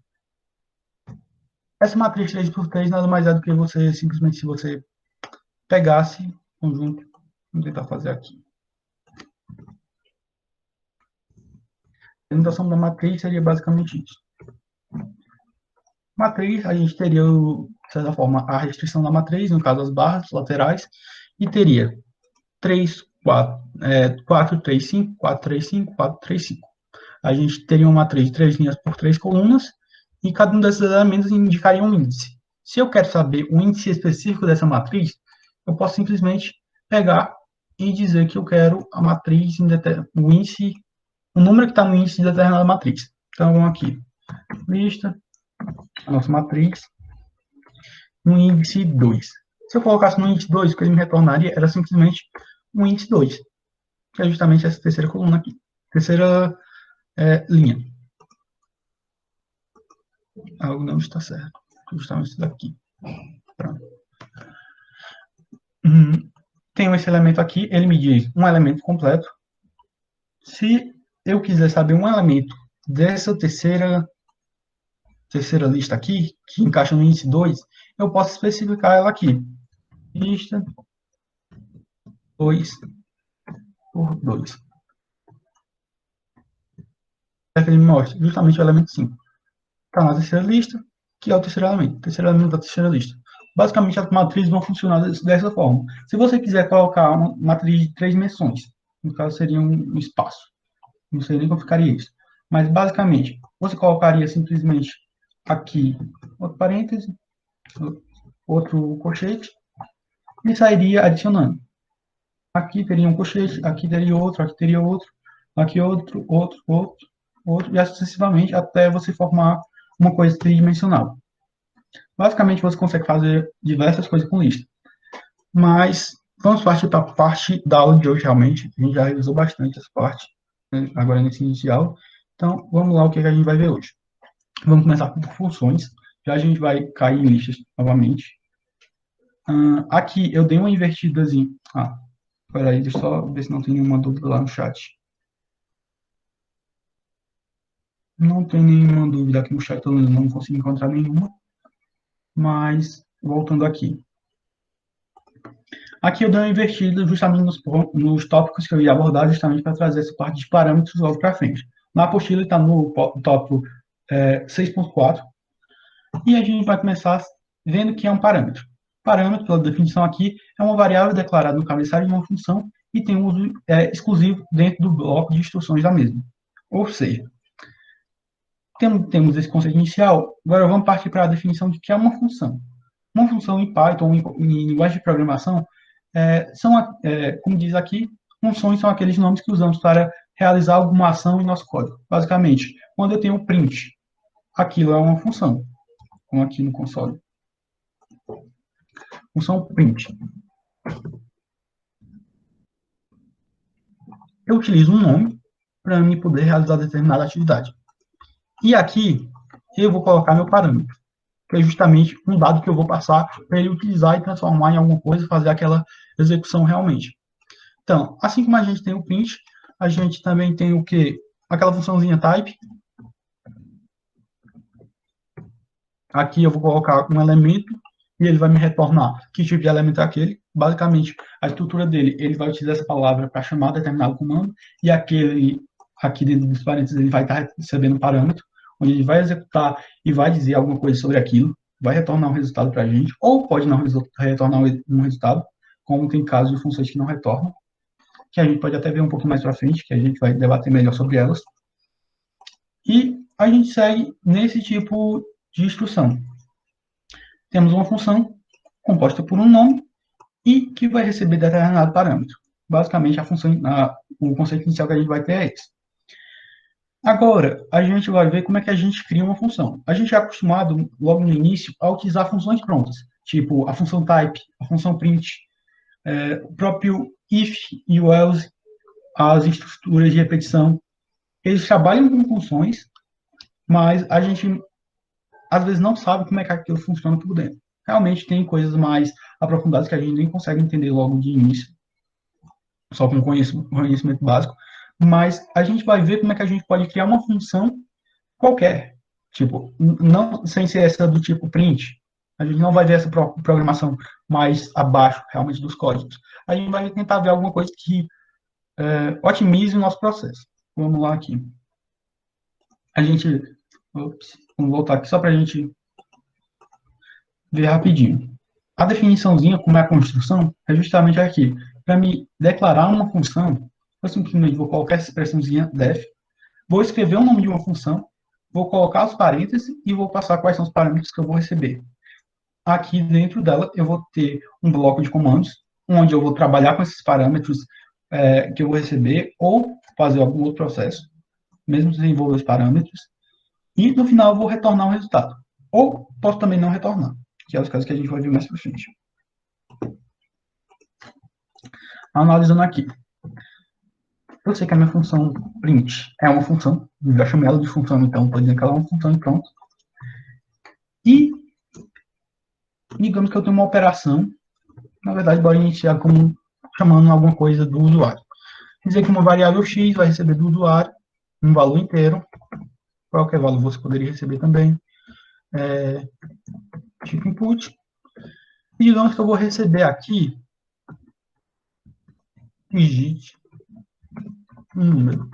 Essa matriz 3 por 3 nada mais é do que você, simplesmente, se você pegasse conjunto, vamos tentar fazer aqui. A representação da matriz seria basicamente isso. Matriz, a gente teria, de certa forma, a restrição da matriz, no caso as barras laterais, e teria 3, 4, 3, 5, 4, 3, 5, 4, 3, 5. A gente teria uma matriz de 3 linhas por 3 colunas, e cada um desses elementos indicaria um índice. Se eu quero saber o índice específico dessa matriz, eu posso simplesmente pegar e dizer que eu quero a matriz, o índice, o número que está no índice de determinada matriz. Então, vamos aqui, lista, a nossa matriz, no índice 2. Se eu colocasse no índice 2, o que ele me retornaria era simplesmente um índice 2, que é justamente essa terceira coluna aqui, terceira linha. Algo não está certo, justamente isso daqui. Pronto. Tenho esse elemento aqui, ele me diz um elemento completo. Se eu quiser saber um elemento dessa terceira lista aqui, que encaixa no índice 2, eu posso especificar ela aqui. Lista 2 por 2. É que ele me mostra justamente o elemento 5. Está na terceira lista, que é o terceiro elemento da terceira lista. Basicamente, as matrizes vão funcionar dessa forma. Se você quiser colocar uma matriz de 3 dimensões, no caso seria um espaço, não sei nem como ficaria isso, mas basicamente, você colocaria simplesmente aqui outro parêntese, outro colchete, e sairia adicionando. Aqui teria um colchete, aqui teria outro, aqui outro, e assim sucessivamente, até você formar uma coisa tridimensional. Basicamente, você consegue fazer diversas coisas com lista. Mas vamos partir para a parte da aula de hoje, realmente. A gente já revisou bastante essa parte, né, agora nesse inicial. Então, vamos lá, o que a gente vai ver hoje. Vamos começar por funções. Já a gente vai cair em listas novamente. Aqui eu dei uma invertidazinha. Peraí, deixa eu só ver se não tem nenhuma dúvida lá no chat. Não tem nenhuma dúvida aqui no chat, eu não consigo encontrar nenhuma. Mas, voltando aqui. Aqui eu dei uma invertida justamente nos tópicos que eu ia abordar, justamente para trazer essa parte de parâmetros logo para frente. Na apostila está no tópico 6.4, e a gente vai começar vendo que é um parâmetro. Parâmetro, pela definição aqui, é uma variável declarada no cabeçalho de uma função e tem um uso exclusivo dentro do bloco de instruções da mesma. Ou seja, temos esse conceito inicial, agora vamos partir para a definição de que é uma função. Uma função em Python, em linguagem de programação, como diz aqui, funções são aqueles nomes que usamos para realizar alguma ação em nosso código. Basicamente, quando eu tenho um print, aquilo é uma função, como aqui no console. Função print. Eu utilizo um nome para me poder realizar determinada atividade. E aqui, eu vou colocar meu parâmetro, que é justamente um dado que eu vou passar para ele utilizar e transformar em alguma coisa, fazer aquela execução realmente. Então, assim como a gente tem o print, a gente também tem o quê? Aquela funçãozinha type. Aqui eu vou colocar um elemento e ele vai me retornar que tipo de elemento é aquele. Basicamente, a estrutura dele, ele vai utilizar essa palavra para chamar determinado comando e aquele, aqui dentro dos parênteses, ele vai estar recebendo um parâmetro, onde ele vai executar e vai dizer alguma coisa sobre aquilo, vai retornar um resultado para a gente, ou pode não retornar um resultado, como tem casos de funções que não retornam, que a gente pode até ver um pouquinho mais para frente, que a gente vai debater melhor sobre elas. E a gente segue nesse tipo de instrução. Temos uma função composta por um nome e que vai receber determinado parâmetro. Basicamente, o conceito inicial que a gente vai ter é esse. Agora, a gente vai ver como é que a gente cria uma função. A gente é acostumado, logo no início, a utilizar funções prontas, tipo a função type, a função print, o próprio if e o else, as estruturas de repetição. Eles trabalham com funções, mas a gente, às vezes, não sabe como é que aquilo funciona por dentro. Realmente tem coisas mais aprofundadas que a gente nem consegue entender logo de início, só com conhecimento básico, mas a gente vai ver como é que a gente pode criar uma função qualquer, tipo, não sem ser essa do tipo print. A gente não vai ver essa programação mais abaixo, realmente, dos códigos. A gente vai tentar ver alguma coisa que otimize o nosso processo. Vamos lá aqui. Vamos voltar aqui só para a gente ver rapidinho. A definiçãozinha, como é a construção, é justamente aqui. Para me declarar uma função, eu simplesmente vou colocar essa expressãozinha def, vou escrever o nome de uma função, vou colocar os parênteses e vou passar quais são os parâmetros que eu vou receber. Aqui dentro dela, eu vou ter um bloco de comandos, onde eu vou trabalhar com esses parâmetros que eu vou receber, ou fazer algum outro processo, mesmo sem envolver os parâmetros, e no final eu vou retornar o resultado. Ou posso também não retornar, que é os casos que a gente vai ver mais para frente. Analisando aqui. Eu sei que a minha função print é uma função, já chamei ela de função, então estou dizendo que ela é uma função e pronto. E digamos que eu tenho uma operação, na verdade, pode iniciar como chamando alguma coisa do usuário. Dizer que uma variável x vai receber do usuário um valor inteiro, qualquer valor você poderia receber também, tipo input. E digamos que eu vou receber aqui, digite um número.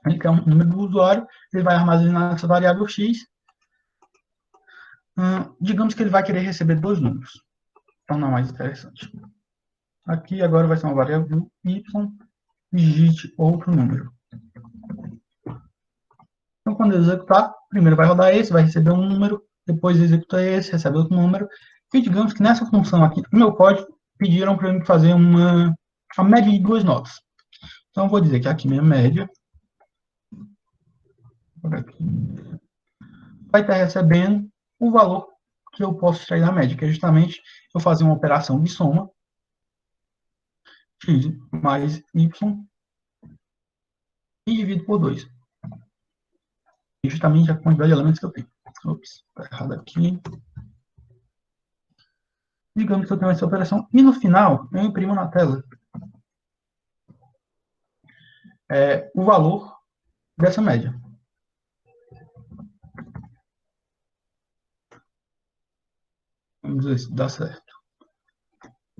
Ele quer um número do usuário, ele vai armazenar essa variável x. Digamos que ele vai querer receber dois números. Então, não é mais interessante. Aqui agora vai ser uma variável y, digite outro número. Então, quando eu executar, primeiro vai rodar esse, vai receber um número, depois executa esse, recebe outro número. E digamos que nessa função aqui, no meu código, pediram para eu fazer a média de duas notas. Então, eu vou dizer que aqui minha média vai estar recebendo o valor que eu posso extrair da média, que é justamente eu fazer uma operação de soma, x mais y, e divido por 2. E justamente a quantidade de elementos que eu tenho. Ops, está errado aqui. Digamos que eu tenho essa operação, e no final eu imprimo na tela o valor dessa média. Vamos ver se dá certo.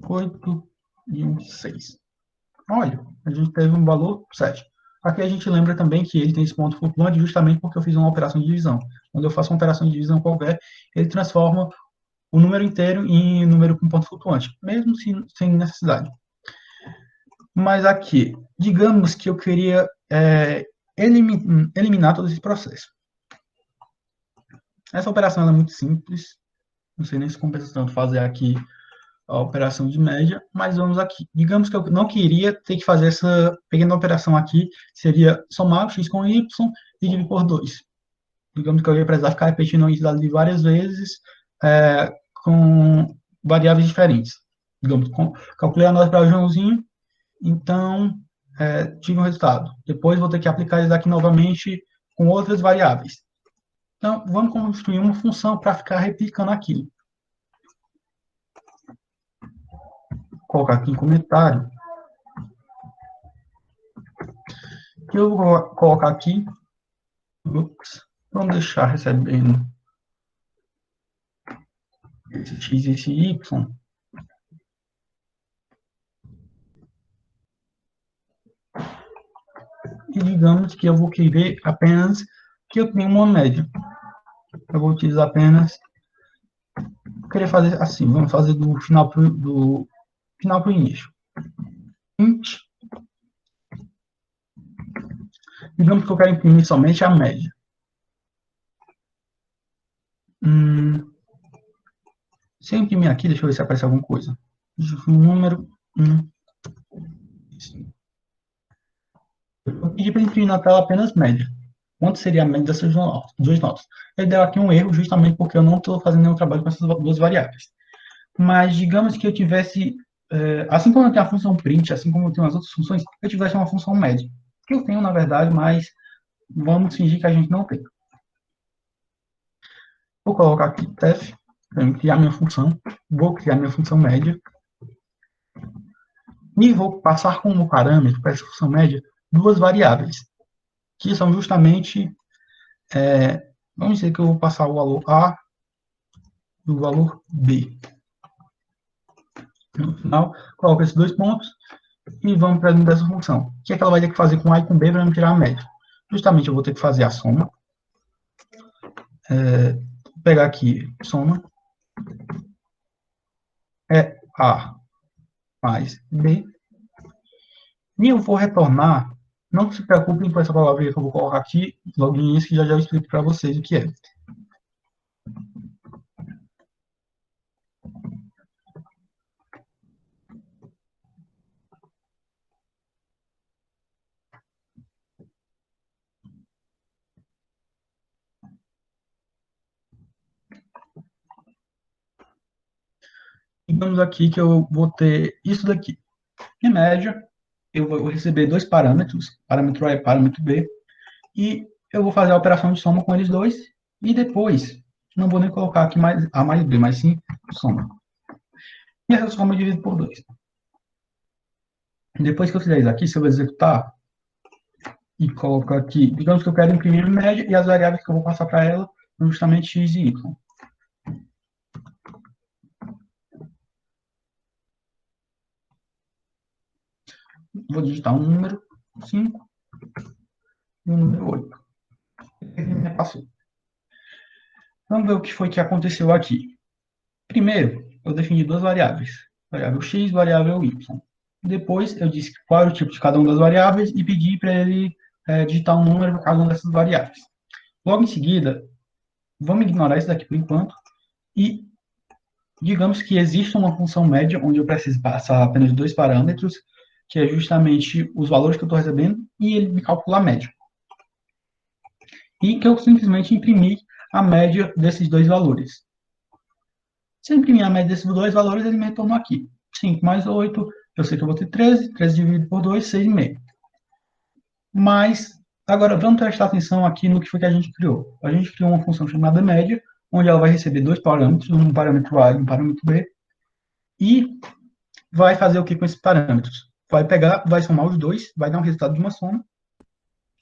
8 e 6. Olha, a gente teve um valor 7. Aqui a gente lembra também que ele tem esse ponto flutuante justamente porque eu fiz uma operação de divisão. Quando eu faço uma operação de divisão qualquer, ele transforma o número inteiro em número com ponto flutuante, mesmo sem necessidade. Mas aqui, digamos que eu queria eliminar todo esse processo. Essa operação é muito simples, não sei nem se compensa tanto fazer aqui a operação de média, mas vamos aqui. Digamos que eu não queria ter que fazer essa pequena operação aqui, seria somar x com y e dividir por 2. Digamos que eu ia precisar ficar repetindo a entidade de várias vezes com variáveis diferentes. Digamos, calculei a nota para o Joãozinho, então tive um resultado. Depois vou ter que aplicar isso aqui novamente com outras variáveis. Então, vamos construir uma função para ficar replicando aquilo. Vou colocar aqui em comentário. Que eu vou colocar aqui. Vamos deixar recebendo esse x e esse y. E digamos que eu vou querer apenas que eu tenha uma média. Eu vou utilizar apenas... Vou querer fazer assim, vamos fazer do final para o início. Int. Digamos que eu quero imprimir somente a média. Se eu imprimir aqui, deixa eu ver se aparece alguma coisa. Número 1. Eu pedi para imprimir na tela apenas média. Quanto seria a média dessas duas notas? Ele deu aqui um erro justamente porque eu não estou fazendo nenhum trabalho com essas duas variáveis. Mas digamos que eu tivesse, assim como eu tenho a função print, assim como eu tenho as outras funções, eu tivesse uma função média. Que eu tenho, na verdade, mas vamos fingir que a gente não tem. Vou colocar aqui tef, para criar minha função. Vou criar minha função média. E vou passar como parâmetro para essa função média duas variáveis, que são justamente, vamos dizer que eu vou passar o valor A e o valor B. No final, coloco esses dois pontos e vamos para dentro dessa função. O que é que ela vai ter que fazer com A e com B para me tirar a média? Justamente eu vou ter que fazer a soma. Vou pegar aqui, soma. É A mais B. E eu vou retornar, não se preocupem com essa palavrinha que eu vou colocar aqui, logo no início, que já eu explico para vocês o que é. Digamos aqui que eu vou ter isso daqui. Em média, eu vou receber dois parâmetros, parâmetro A e parâmetro B, e eu vou fazer a operação de soma com eles dois, e depois, não vou nem colocar aqui mais A mais B, mas sim soma. E essa soma eu divido por 2. Depois que eu fizer isso aqui, se eu executar, e coloco aqui, digamos que eu quero imprimir a média, e as variáveis que eu vou passar para ela são justamente x e y. Vou digitar um número 5 e um número 8. Passou. Vamos ver o que foi que aconteceu aqui. Primeiro, eu defini duas variáveis, variável x e variável y. Depois, eu disse qual era o tipo de cada uma das variáveis e pedi para ele digitar um número para cada uma dessas variáveis. Logo em seguida, vamos ignorar isso daqui por enquanto e digamos que existe uma função média onde eu preciso passar apenas dois parâmetros, que é justamente os valores que eu estou recebendo e ele me calcula a média. E que eu simplesmente imprimi a média desses dois valores. Se eu imprimir a média desses dois valores, ele me retornou aqui. 5 mais 8, eu sei que eu vou ter 13, 13 dividido por 2, 6,5. Mas, agora, vamos prestar atenção aqui no que foi que a gente criou. A gente criou uma função chamada média, onde ela vai receber dois parâmetros, um parâmetro A e um parâmetro B, e vai fazer o que com esses parâmetros? Vai pegar, vai somar os dois, vai dar um resultado de uma soma,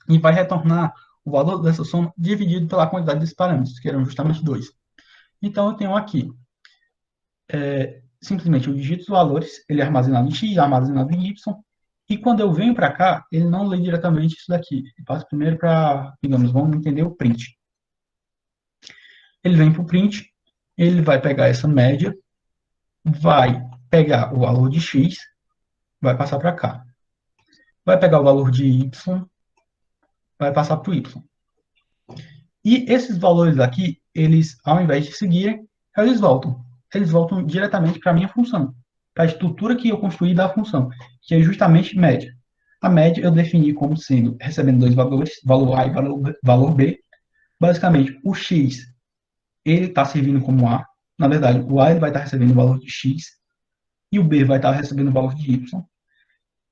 e vai retornar o valor dessa soma dividido pela quantidade desses parâmetros, que eram justamente 2. Então, eu tenho aqui, simplesmente eu digito os valores, ele é armazenado em x, armazenado em y, e quando eu venho para cá, ele não lê diretamente isso daqui. Ele passa primeiro para, digamos, vamos entender o print. Ele vem para o print, ele vai pegar essa média, vai pegar o valor de x, vai passar para cá. Vai pegar o valor de y, vai passar para o y. E esses valores aqui, eles, ao invés de seguirem, eles voltam. Eles voltam diretamente para a minha função, para a estrutura que eu construí da função, que é justamente média. A média eu defini como sendo, recebendo dois valores, valor A e valor B. Basicamente, o x, ele está servindo como A. Na verdade, o A ele vai estar recebendo o valor de x e o B vai estar recebendo o valor de y.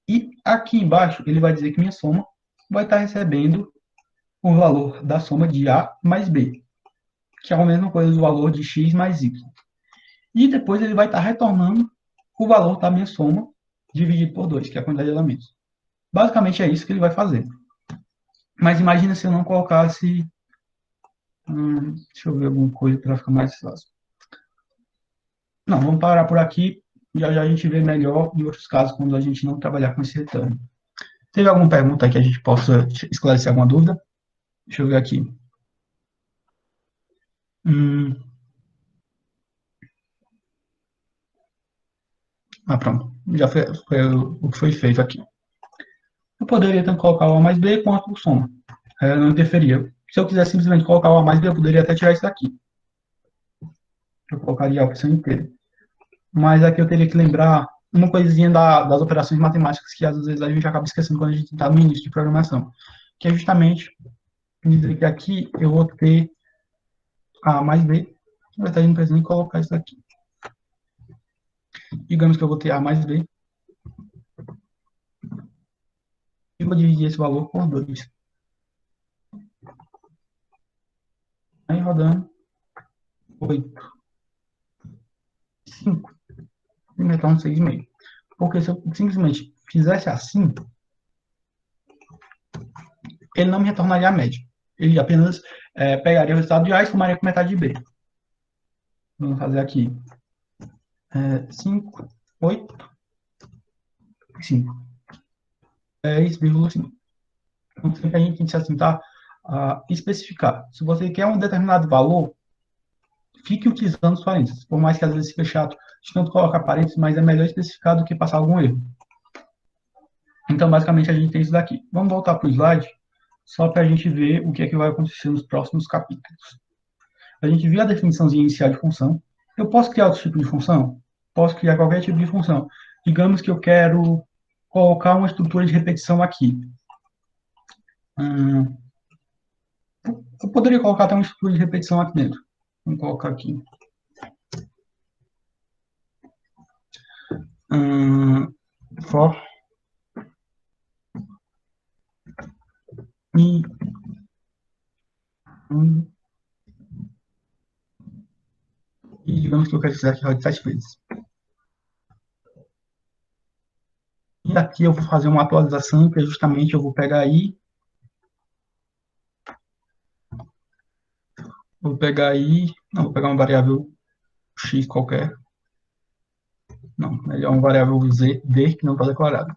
E aqui embaixo, ele vai dizer que minha soma vai estar recebendo o valor da soma de A mais B, que é a mesma coisa do valor de x mais y. E depois ele vai estar retornando o valor da minha soma dividido por 2, que é a quantidade de elementos. Basicamente é isso que ele vai fazer. Mas imagina se eu não colocasse... deixa eu ver alguma coisa para ficar mais fácil. Não, vamos parar por aqui. Já já a gente vê melhor em outros casos, quando a gente não trabalhar com esse retorno. Teve alguma pergunta que a gente possa esclarecer alguma dúvida? Deixa eu ver aqui. Pronto. Já foi o que foi feito aqui. Eu poderia tanto colocar o A mais B quanto o soma. Não interferia. Se eu quiser simplesmente colocar o A mais B, eu poderia até tirar isso daqui. Eu colocaria a opção inteira. Mas aqui eu teria que lembrar uma coisinha das operações matemáticas que às vezes a gente acaba esquecendo quando a gente está no início de programação. Que é justamente dizer que aqui eu vou ter A mais B. Na verdade, não precisa nem colocar isso aqui. Digamos que eu vou ter A mais B. E vou dividir esse valor por 2. Aí rodando. 8. 5. E me retorna 6,5. Porque se eu simplesmente fizesse assim, ele não me retornaria a média. Ele apenas pegaria o resultado de A e somaria com metade de B. Vamos fazer aqui. 5, 8, 5. 10,5. Então, sempre a gente tem que se atentar a especificar. Se você quer um determinado valor, fique utilizando os parênteses. Por mais que às vezes fique chato de tanto colocar parênteses, mas é melhor especificar do que passar algum erro. Então, basicamente, a gente tem isso daqui. Vamos voltar para o slide, só para a gente ver o que é que vai acontecer nos próximos capítulos. A gente viu a definiçãozinha inicial de função. Eu posso criar outro tipo de função? Posso criar qualquer tipo de função. Digamos que eu quero colocar uma estrutura de repetição aqui. Eu poderia colocar até uma estrutura de repetição aqui dentro. Vamos colocar aqui. For e digamos que eu quero que rode 7 vezes. E aqui eu vou fazer uma atualização, que é justamente eu vou pegar aí. Vou pegar aí. Não, vou pegar uma variável x qualquer. Não, melhor uma variável z, d, que não está declarada.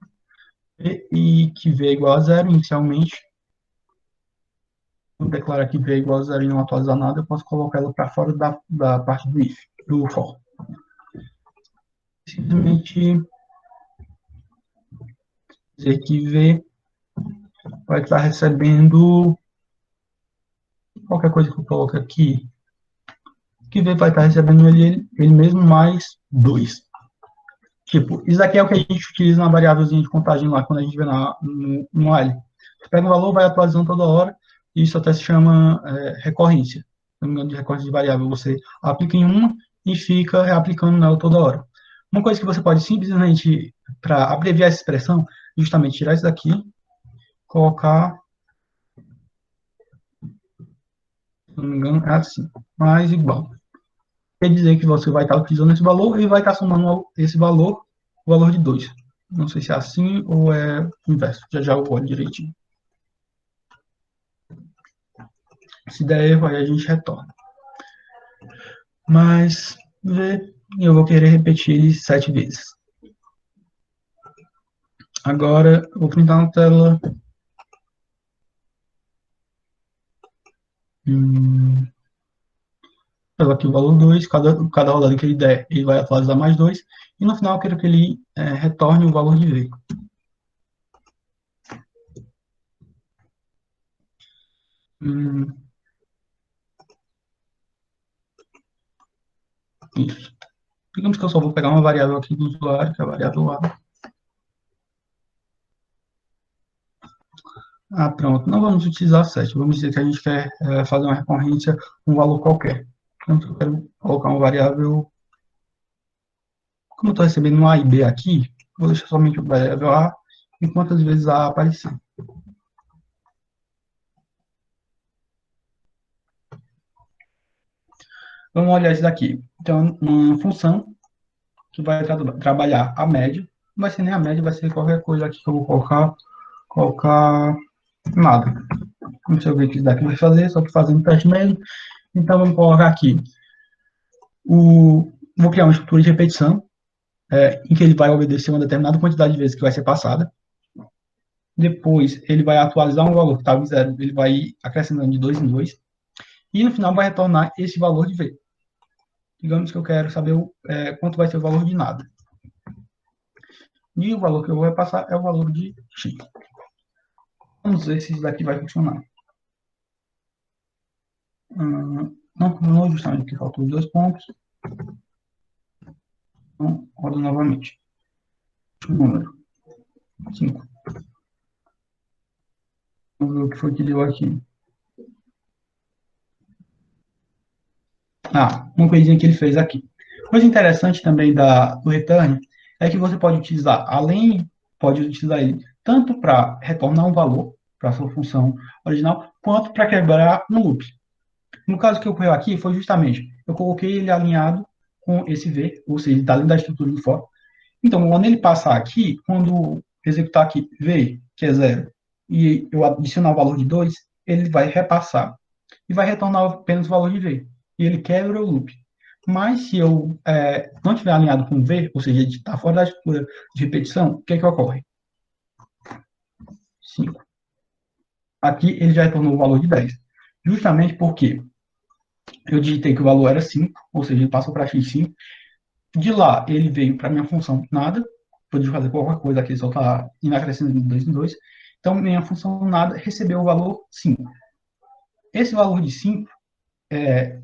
E que v é igual a zero inicialmente. Vou declarar que v é igual a zero e não atualizar nada, eu posso colocar ela para fora da parte do if, do for. Simplesmente dizer que v vai estar recebendo qualquer coisa que eu coloque aqui, que v vai estar recebendo ele mesmo mais 2. Tipo, isso aqui é o que a gente utiliza na variávelzinha de contagem lá, quando a gente vê no while. Você pega um valor, vai atualizando toda hora, e isso até se chama recorrência. Se não me engano, de recorrência de variável. Você aplica em uma e fica reaplicando nela toda hora. Uma coisa que você pode simplesmente, para abreviar essa expressão, justamente tirar isso daqui, colocar, se não me engano, é assim, mais igual. Quer dizer que você vai estar utilizando esse valor e vai estar somando esse valor, o valor de 2. Não sei se é assim ou é o inverso. Já já eu olho direitinho. Se der erro, aí a gente retorna. Mas, eu vou querer repetir ele 7 vezes. Agora, eu vou printar na tela. pego aqui o valor 2, cada rodada que ele der, ele vai atualizar mais 2, e no final eu quero que ele retorne o valor de V. Hum, isso. Digamos que eu só vou pegar uma variável aqui do usuário, que é a variável A. Ah, pronto. Não vamos utilizar set. Vamos dizer que a gente quer fazer uma recorrência com um valor qualquer. Então, eu quero colocar uma variável. Como eu estou recebendo um A e B aqui, vou deixar somente a variável A e quantas vezes A aparecer. Vamos olhar isso daqui. Então, uma função que vai trabalhar a média. Não vai ser nem a média, vai ser qualquer coisa aqui que eu vou colocar nada. Não sei o que isso daqui vai fazer, só que fazendo teste médio. Então, vamos colocar aqui. Vou criar uma estrutura de repetição, em que ele vai obedecer uma determinada quantidade de vezes que vai ser passada. Depois, ele vai atualizar um valor que estava em zero, ele vai acrescentando de 2 em 2. E no final vai retornar esse valor de V. Digamos que eu quero saber quanto vai ser o valor de nada. E o valor que eu vou repassar é o valor de x. Vamos ver se isso daqui vai funcionar. Não justamente porque faltou os dois pontos. Então, roda novamente. O número 5. Vamos ver o que foi que deu aqui. Uma coisinha que ele fez aqui. Coisa interessante também do return é que você pode utilizar, pode utilizar ele tanto para retornar um valor para a sua função original, quanto para quebrar um loop. No caso que ocorreu aqui, foi justamente, eu coloquei ele alinhado com esse V, ou seja, ele está dentro da estrutura do for. Então, quando ele passar aqui, quando executar aqui V, que é zero, e eu adicionar o valor de 2, ele vai repassar e vai retornar apenas o valor de V. E ele quebra o loop. Mas se eu não estiver alinhado com V, ou seja, ele está fora da estrutura de repetição, o que é que ocorre? 5. Aqui ele já retornou o valor de 10. Justamente porque eu digitei que o valor era 5, ou seja, ele passou para x5. De lá, ele veio para minha função nada, podia fazer qualquer coisa aqui, só está inacrescentando de 2 em 2. Então, minha função nada recebeu o valor 5. Esse valor de 5,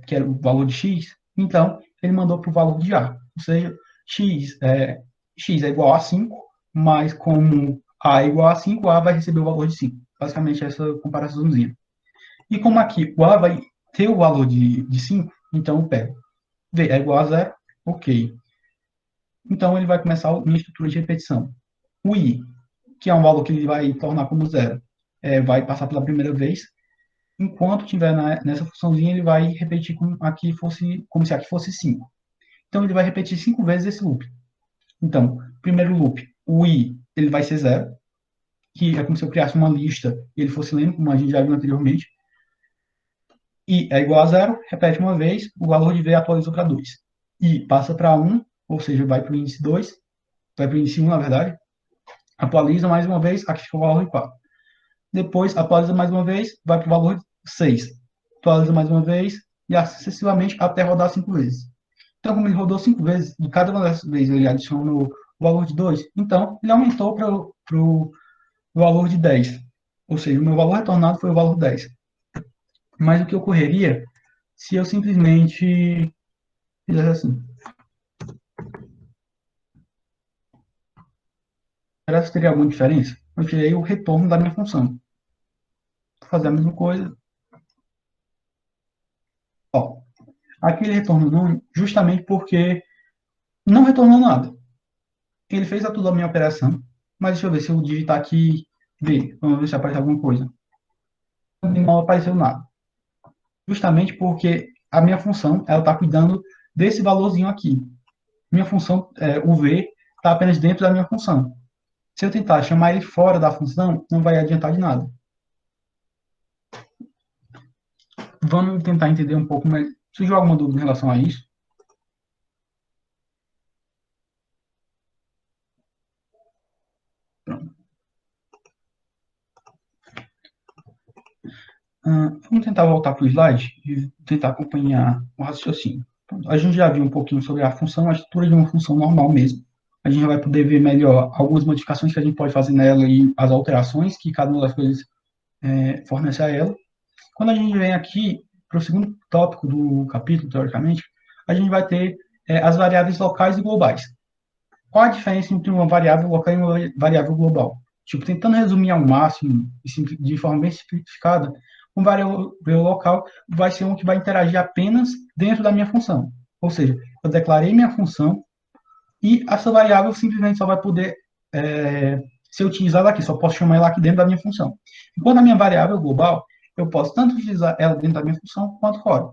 que era o valor de x, então, ele mandou para o valor de a. Ou seja, x é igual a 5, mas como a é igual a 5, a vai receber o valor de 5. Basicamente, essa comparaçãozinha. E como aqui o a vai ter o valor de 5, então eu pego v é igual a zero, ok. Então, ele vai começar a minha estrutura de repetição. O i, que é um valor que ele vai tornar como zero, vai passar pela primeira vez. Enquanto estiver nessa funçãozinha, ele vai repetir como se aqui fosse 5. Então, ele vai repetir 5 vezes esse loop. Então, primeiro loop, o i ele vai ser zero, que é como se eu criasse uma lista e ele fosse lendo, como a gente já viu anteriormente. I é igual a zero, repete uma vez, o valor de v atualizou para 2. I passa para 1, ou seja, vai para o índice 2, vai para o índice 1, na verdade, atualiza mais uma vez, aqui ficou o valor de 4. Depois, atualiza mais uma vez, vai para o valor de 6. Atualiza mais uma vez, e assim sucessivamente até rodar 5 vezes. Então, como ele rodou 5 vezes, e cada uma dessas vezes ele adicionou o valor de 2, então ele aumentou para o valor de 10. Ou seja, o meu valor retornado foi o valor 10. Mas o que ocorreria se eu simplesmente fizesse assim? Será que teria alguma diferença? Eu tirei o retorno da minha função. Vou fazer a mesma coisa. Ó, aqui ele retornou não, justamente porque não retornou nada. Ele fez toda a minha operação, mas deixa eu ver se eu digitar aqui V, vamos ver se aparece alguma coisa. Não apareceu nada. Justamente porque a minha função ela está cuidando desse valorzinho aqui. Minha função, o V, está apenas dentro da minha função. Se eu tentar chamar ele fora da função, não vai adiantar de nada. Vamos tentar entender um pouco mais. Surgiu alguma dúvida em relação a isso? Vamos tentar voltar para o slide e tentar acompanhar o raciocínio. A gente já viu um pouquinho sobre a função, a estrutura de uma função normal mesmo. A gente já vai poder ver melhor algumas modificações que a gente pode fazer nela e as alterações que cada uma das coisas fornece a ela. Quando a gente vem aqui para o segundo tópico do capítulo, teoricamente, a gente vai ter as variáveis locais e globais. Qual a diferença entre uma variável local e uma variável global? Tipo, tentando resumir ao máximo, de forma bem simplificada, uma variável local vai ser uma que vai interagir apenas dentro da minha função. Ou seja, eu declarei minha função e essa variável simplesmente só vai poder ser utilizada aqui, só posso chamar ela aqui dentro da minha função. Enquanto a minha variável global, eu posso tanto utilizar ela dentro da minha função quanto fora.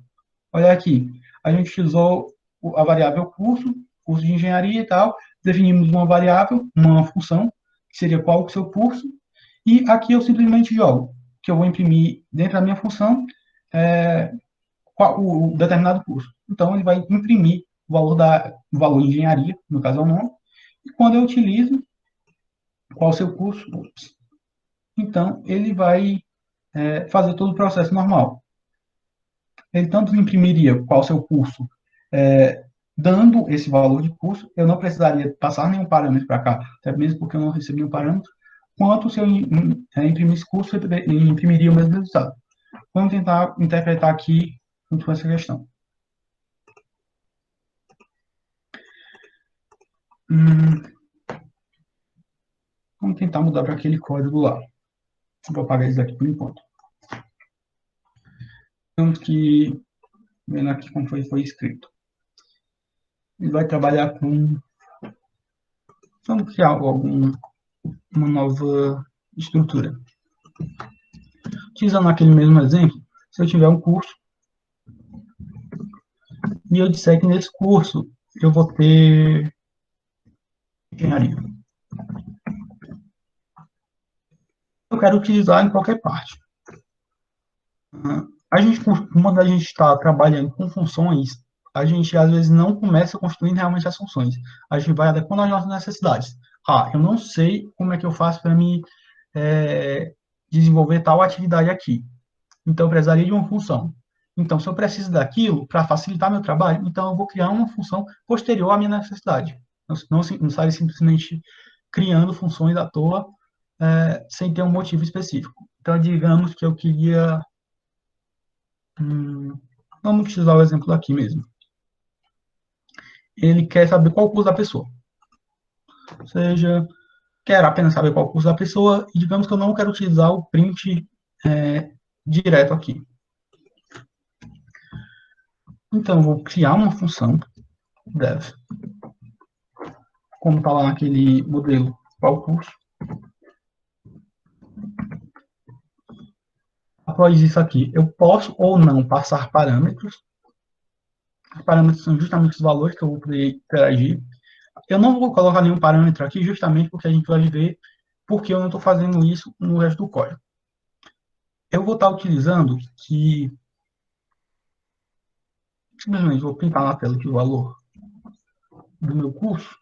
Olha aqui, a gente utilizou a variável curso de engenharia e tal, definimos uma variável, uma função, que seria qual o seu curso, e aqui eu simplesmente jogo, que eu vou imprimir dentro da minha função o determinado curso. Então, ele vai imprimir o valor de engenharia, no caso é o nome, e quando eu utilizo qual o seu curso, então ele vai fazer todo o processo normal. Ele tanto imprimiria qual o seu curso, dando esse valor de curso, eu não precisaria passar nenhum parâmetro para cá, até mesmo porque eu não recebi um parâmetro, quanto se eu imprimisse curso, imprimiria o mesmo resultado. Vamos tentar interpretar aqui junto com essa questão. Vamos tentar mudar para aquele código lá. Vou apagar isso aqui por enquanto. Vamos que, vendo aqui como foi escrito. Ele vai trabalhar com... Vamos criar uma nova estrutura. Utilizando aquele mesmo exemplo, se eu tiver um curso e eu disser que nesse curso eu vou ter engenharia. Eu quero utilizar em qualquer parte. A gente, quando a gente está trabalhando com funções, a gente às vezes não começa construindo realmente as funções. A gente vai adequando às nossas necessidades. Eu não sei como é que eu faço para me desenvolver tal atividade aqui. Então, eu precisaria de uma função. Então, se eu preciso daquilo para facilitar meu trabalho, então eu vou criar uma função posterior à minha necessidade. Não sai simplesmente criando funções à toa, sem ter um motivo específico. Então, digamos que eu queria... vamos utilizar o exemplo aqui mesmo. Ele quer saber qual o curso da pessoa. Ou seja, quero apenas saber qual o curso da pessoa, e digamos que eu não quero utilizar o print direto aqui. Então, eu vou criar uma função dev, como está lá naquele modelo, qual curso. Após isso aqui, eu posso ou não passar parâmetros. Os parâmetros são justamente os valores que eu vou poder interagir. Eu não vou colocar nenhum parâmetro aqui, justamente porque a gente vai ver porque eu não estou fazendo isso no resto do código. Eu vou estar utilizando que... simplesmente vou pintar na tela aqui o valor do meu curso.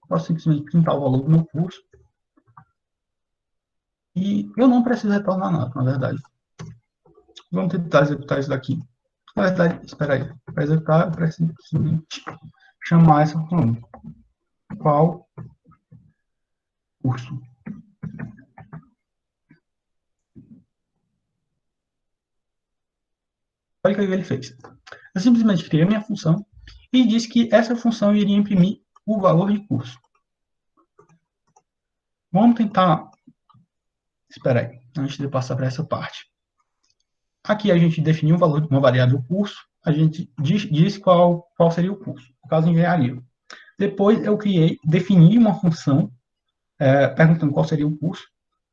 Posso simplesmente pintar o valor do meu curso. E eu não preciso retornar nada, na verdade. Vamos tentar executar isso daqui. Na verdade, espera aí. Para executar, eu preciso simplesmente chamar essa função. Qual curso? Olha o que ele fez. Eu simplesmente criei a minha função e disse que essa função iria imprimir o valor de curso. Vamos tentar... espera aí, antes de passar para essa parte. Aqui a gente definiu um valor de uma variável curso, a gente disse qual seria o curso, no caso, engenharia. Depois eu defini uma função perguntando qual seria o curso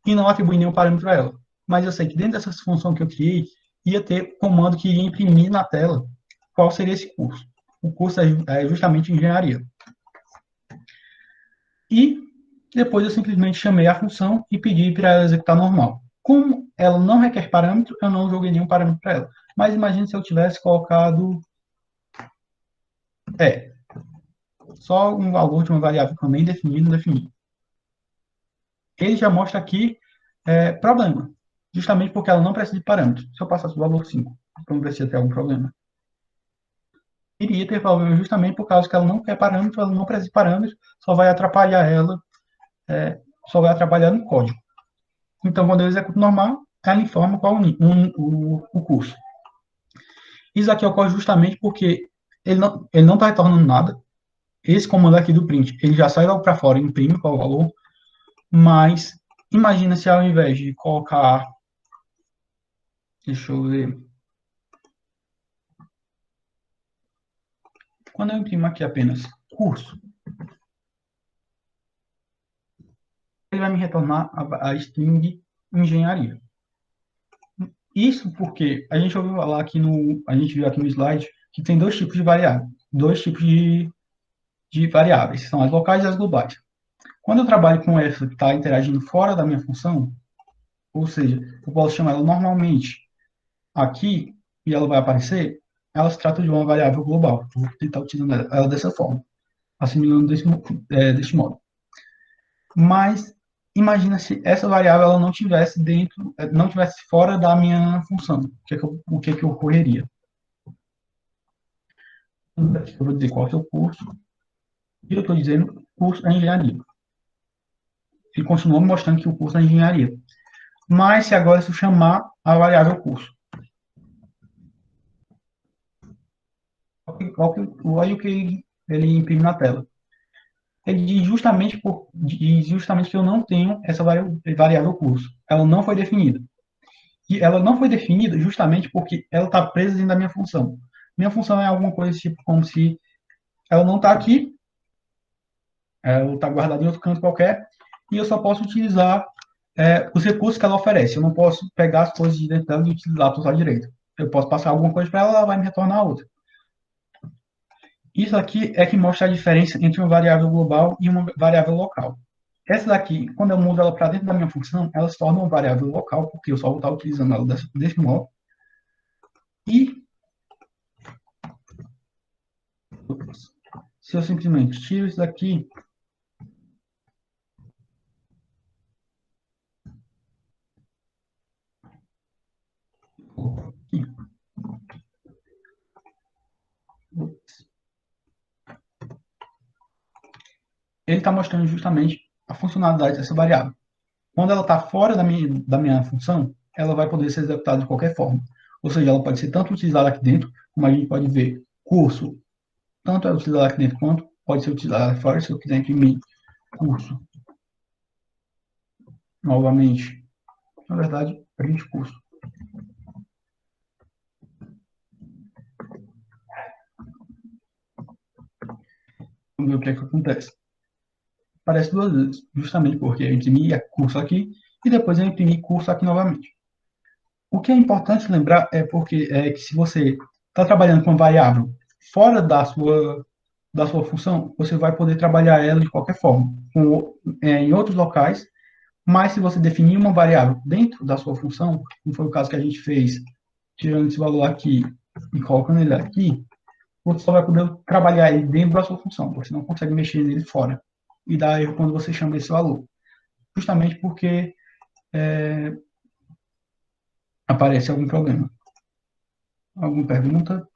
e não atribuí nenhum parâmetro a ela. Mas eu sei que dentro dessa função que eu criei, ia ter comando que iria imprimir na tela qual seria esse curso. O curso é justamente engenharia. E depois eu simplesmente chamei a função e pedi para ela executar normal. Como ela não requer parâmetro, eu não joguei nenhum parâmetro para ela. Mas imagine se eu tivesse colocado só um valor de uma variável que eu nem defini, não defini. Ele já mostra aqui problema, justamente porque ela não precisa de parâmetros. Se eu passasse o valor 5, não precisa ter algum problema. Iria ter problema justamente por causa que ela não quer parâmetro, ela não precisa de parâmetros, só vai atrapalhar ela, só vai atrapalhar no código. Então, quando eu executo normal, ela informa qual o curso. Isso aqui ocorre justamente porque ele não está retornando nada. Esse comando aqui do print, ele já sai logo para fora e imprime qual o valor, mas imagina se ao invés de colocar, deixa eu ver, quando eu imprimo aqui apenas curso, ele vai me retornar a string engenharia. Isso porque a gente ouviu falar aqui a gente viu aqui no slide que tem dois tipos de variáveis, dois tipos de variáveis, são as locais e as globais. Quando eu trabalho com essa que está interagindo fora da minha função, ou seja, eu posso chamar ela normalmente aqui e ela vai aparecer, ela se trata de uma variável global. Vou tentar utilizar ela dessa forma, assimilando desse modo. Mas imagina se essa variável ela não tivesse dentro, não tivesse fora da minha função. O que que ocorreria? Eu vou dizer qual é o seu curso, e eu estou dizendo curso da engenharia. Ele continuou me mostrando que o curso é engenharia. Mas se agora se eu chamar a variável curso, olha o que ele imprime na tela. Ele diz justamente que eu não tenho essa variável curso. Ela não foi definida. E ela não foi definida justamente porque ela está presa dentro da minha função. Minha função é alguma coisa tipo como se ela não está aqui, ela está guardada em outro canto qualquer, e eu só posso utilizar os recursos que ela oferece. Eu não posso pegar as coisas de dentro dela e utilizar para o lado direito. Eu posso passar alguma coisa para ela, ela vai me retornar outra. Isso aqui é que mostra a diferença entre uma variável global e uma variável local. Essa daqui, quando eu mudo ela para dentro da minha função, ela se torna uma variável local, porque eu só vou estar utilizando ela desse modo. E se eu simplesmente tiro isso daqui, aqui, ele está mostrando justamente a funcionalidade dessa variável. Quando ela está fora da minha função, ela vai poder ser executada de qualquer forma. Ou seja, ela pode ser tanto utilizada aqui dentro, como a gente pode ver, curso, tanto é utilizada aqui dentro, quanto pode ser utilizada fora, se eu quiser imprimir curso novamente. Na verdade, print curso. Vamos ver o que é que acontece. Aparece duas vezes, justamente porque eu imprimi curso aqui e depois eu imprimi curso aqui novamente. O que é importante lembrar que se você está trabalhando com uma variável fora da sua função, você vai poder trabalhar ela de qualquer forma, em outros locais, mas se você definir uma variável dentro da sua função, como foi o caso que a gente fez, tirando esse valor aqui e colocando ele aqui, você só vai poder trabalhar ele dentro da sua função, você não consegue mexer nele fora. E dá erro quando você chama esse valor. Justamente porque aparece algum problema. Alguma pergunta?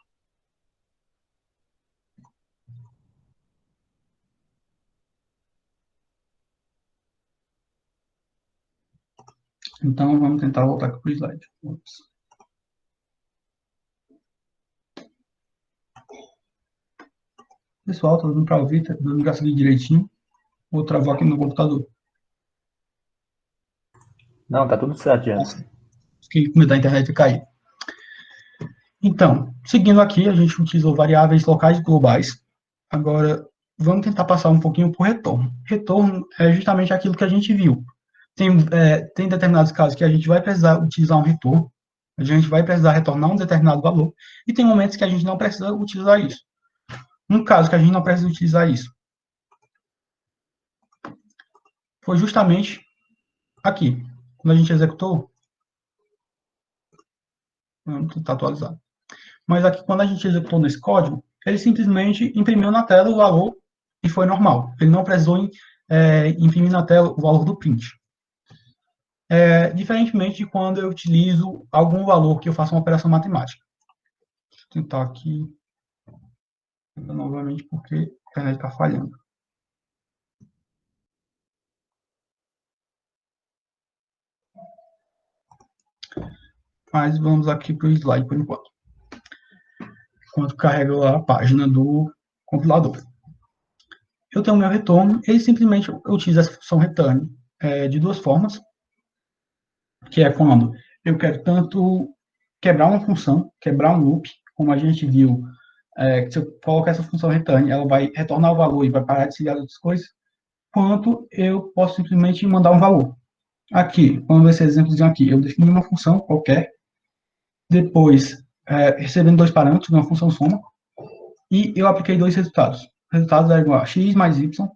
Então, vamos tentar voltar aqui para o slide. Ups. Pessoal, está dando para ouvir, está dando para seguir direitinho. Vou travar aqui no computador. Não, tá tudo certo, Jefferson. Fiquei com medo da internet cair. Então, seguindo aqui, a gente utilizou variáveis locais e globais. Agora, vamos tentar passar um pouquinho por retorno. Retorno é justamente aquilo que a gente viu. Tem determinados casos que a gente vai precisar utilizar um retorno, a gente vai precisar retornar um determinado valor, e tem momentos que a gente não precisa utilizar isso. Um caso que a gente não precisa utilizar isso foi justamente aqui. Quando a gente executou, vamos tentar atualizar. Mas aqui, quando a gente executou nesse código, ele simplesmente imprimiu na tela o valor e foi normal. Ele não precisou imprimir na tela o valor do print. diferentemente de quando eu utilizo algum valor que eu faço uma operação matemática. Deixa eu tentar aqui novamente, porque a internet está falhando. Mas vamos aqui para o slide por enquanto. Enquanto carrega a página do compilador. Eu tenho o meu retorno, ele simplesmente utiliza essa função return de duas formas, que é quando eu quero tanto quebrar uma função, quebrar um loop, como a gente viu, se eu colocar essa função return, ela vai retornar o valor e vai parar de seguir as outras coisas, quanto eu posso simplesmente mandar um valor. Aqui, vamos ver esse exemplozinho aqui, eu defini uma função qualquer, depois, recebendo dois parâmetros, uma função soma, e eu apliquei dois resultados. O resultado era igual a x mais y,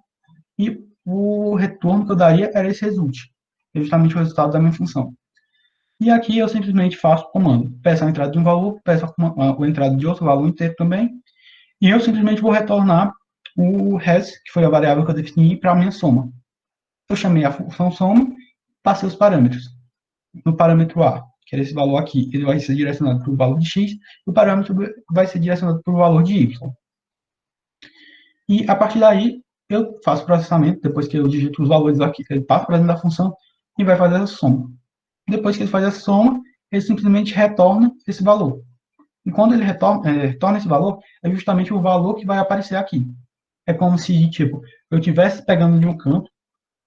e o retorno que eu daria era esse resulte, justamente o resultado da minha função. E aqui eu simplesmente faço o comando, peço a entrada de um valor, peço a entrada de outro valor inteiro também, e eu simplesmente vou retornar o res, que foi a variável que eu defini, para a minha soma. Eu chamei a função soma, passei os parâmetros. No parâmetro A, que é esse valor aqui, ele vai ser direcionado para o valor de x, e o parâmetro vai ser direcionado para o valor de y. E a partir daí, eu faço o processamento, depois que eu digito os valores aqui, ele passa para dentro da função e vai fazer essa soma. Depois que ele faz essa soma, ele simplesmente retorna esse valor. E quando ele retorna esse valor, é justamente o valor que vai aparecer aqui. É como se, tipo, eu estivesse pegando de um campo,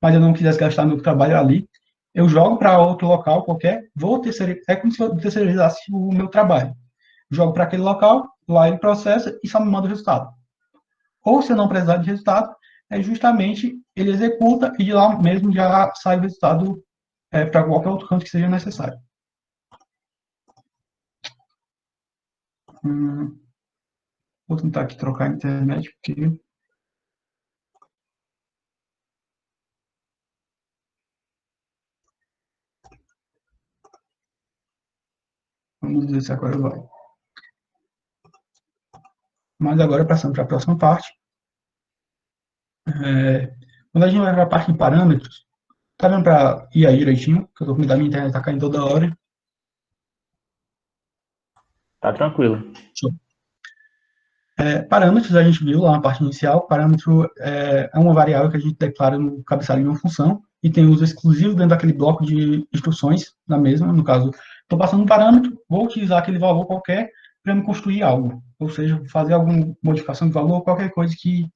mas eu não quisesse gastar meu trabalho ali, eu jogo para outro local qualquer, é como se eu terceirizasse o meu trabalho. Jogo para aquele local, lá ele processa e só me manda o resultado. Ou se eu não precisar de resultado, é justamente ele executa e de lá mesmo já sai o resultado para qualquer outro canto que seja necessário. Vou tentar aqui trocar a internet, porque vamos ver se agora vai. Mas agora, passando para a próxima parte, quando a gente vai para a parte de parâmetros, tá dando para ir aí direitinho? Que eu tô com medo da minha internet está caindo toda hora. Tá tranquilo. Show. Parâmetros, a gente viu lá na parte inicial, parâmetro é uma variável que a gente declara no cabeçalho de uma função e tem uso exclusivo dentro daquele bloco de instruções da mesma. No caso, estou passando um parâmetro, vou utilizar aquele valor qualquer para me construir algo, ou seja, fazer alguma modificação de valor, qualquer coisa que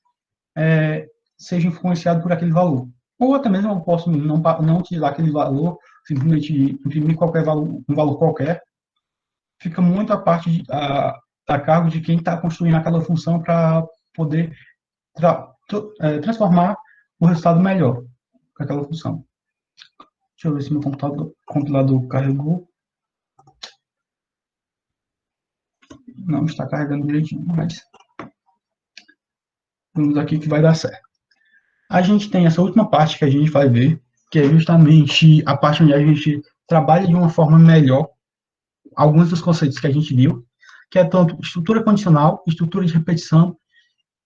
seja influenciado por aquele valor. Ou até mesmo eu posso não utilizar aquele valor, simplesmente imprimir qualquer valor, um valor qualquer. Fica muito a cargo de quem está construindo aquela função para poder transformar o resultado melhor com aquela função. Deixa eu ver se meu compilador carregou. Não está carregando direitinho, mas vamos aqui que vai dar certo. A gente tem essa última parte que a gente vai ver, que é justamente a parte onde a gente trabalha de uma forma melhor alguns dos conceitos que a gente viu, que é tanto estrutura condicional, estrutura de repetição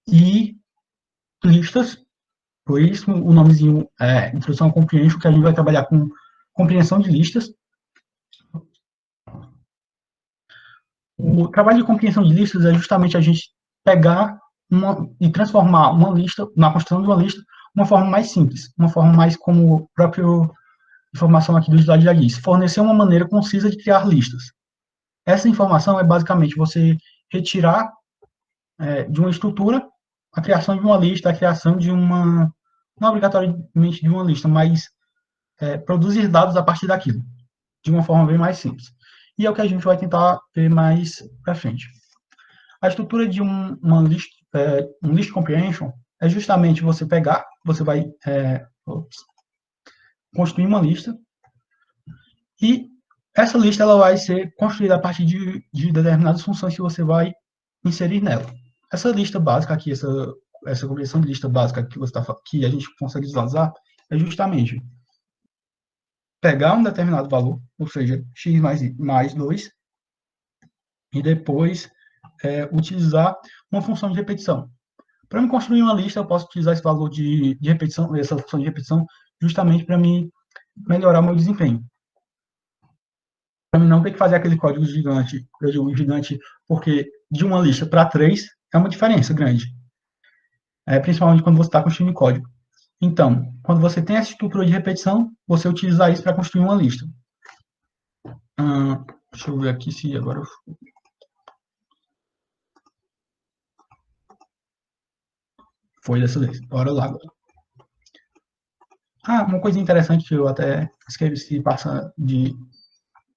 e listas. Por isso, o nomezinho é Introdução ao Comprehension, que a gente vai trabalhar com compreensão de listas. O trabalho de compreensão de listas é justamente a gente pegar e transformar uma lista, na construção de uma lista, uma forma mais simples, uma forma mais como a própria informação aqui do slide já diz, fornecer uma maneira concisa de criar listas. Essa informação é basicamente você retirar de uma estrutura a criação de uma lista, a criação de uma, não obrigatoriamente de uma lista, mas produzir dados a partir daquilo, de uma forma bem mais simples. E é o que a gente vai tentar ver mais para frente. A estrutura de um list comprehension é justamente você pegar, você vai construir uma lista e essa lista ela vai ser construída a partir de determinadas funções que você vai inserir nela. Essa lista básica aqui, essa compreensão de lista básica que a gente consegue visualizar é justamente pegar um determinado valor, ou seja, x mais 2, e depois utilizar uma função de repetição. Para me construir uma lista, eu posso utilizar esse valor de repetição, essa função de repetição, justamente para me melhorar o meu desempenho. Para mim não ter que fazer aquele código gigante, eu digo gigante porque de uma lista para 3 é uma diferença grande, principalmente quando você está construindo código. Então, quando você tem essa estrutura de repetição, você utiliza isso para construir uma lista. Deixa eu ver aqui se agora... Foi dessa vez. Bora lá agora. Uma coisa interessante que eu até esqueci de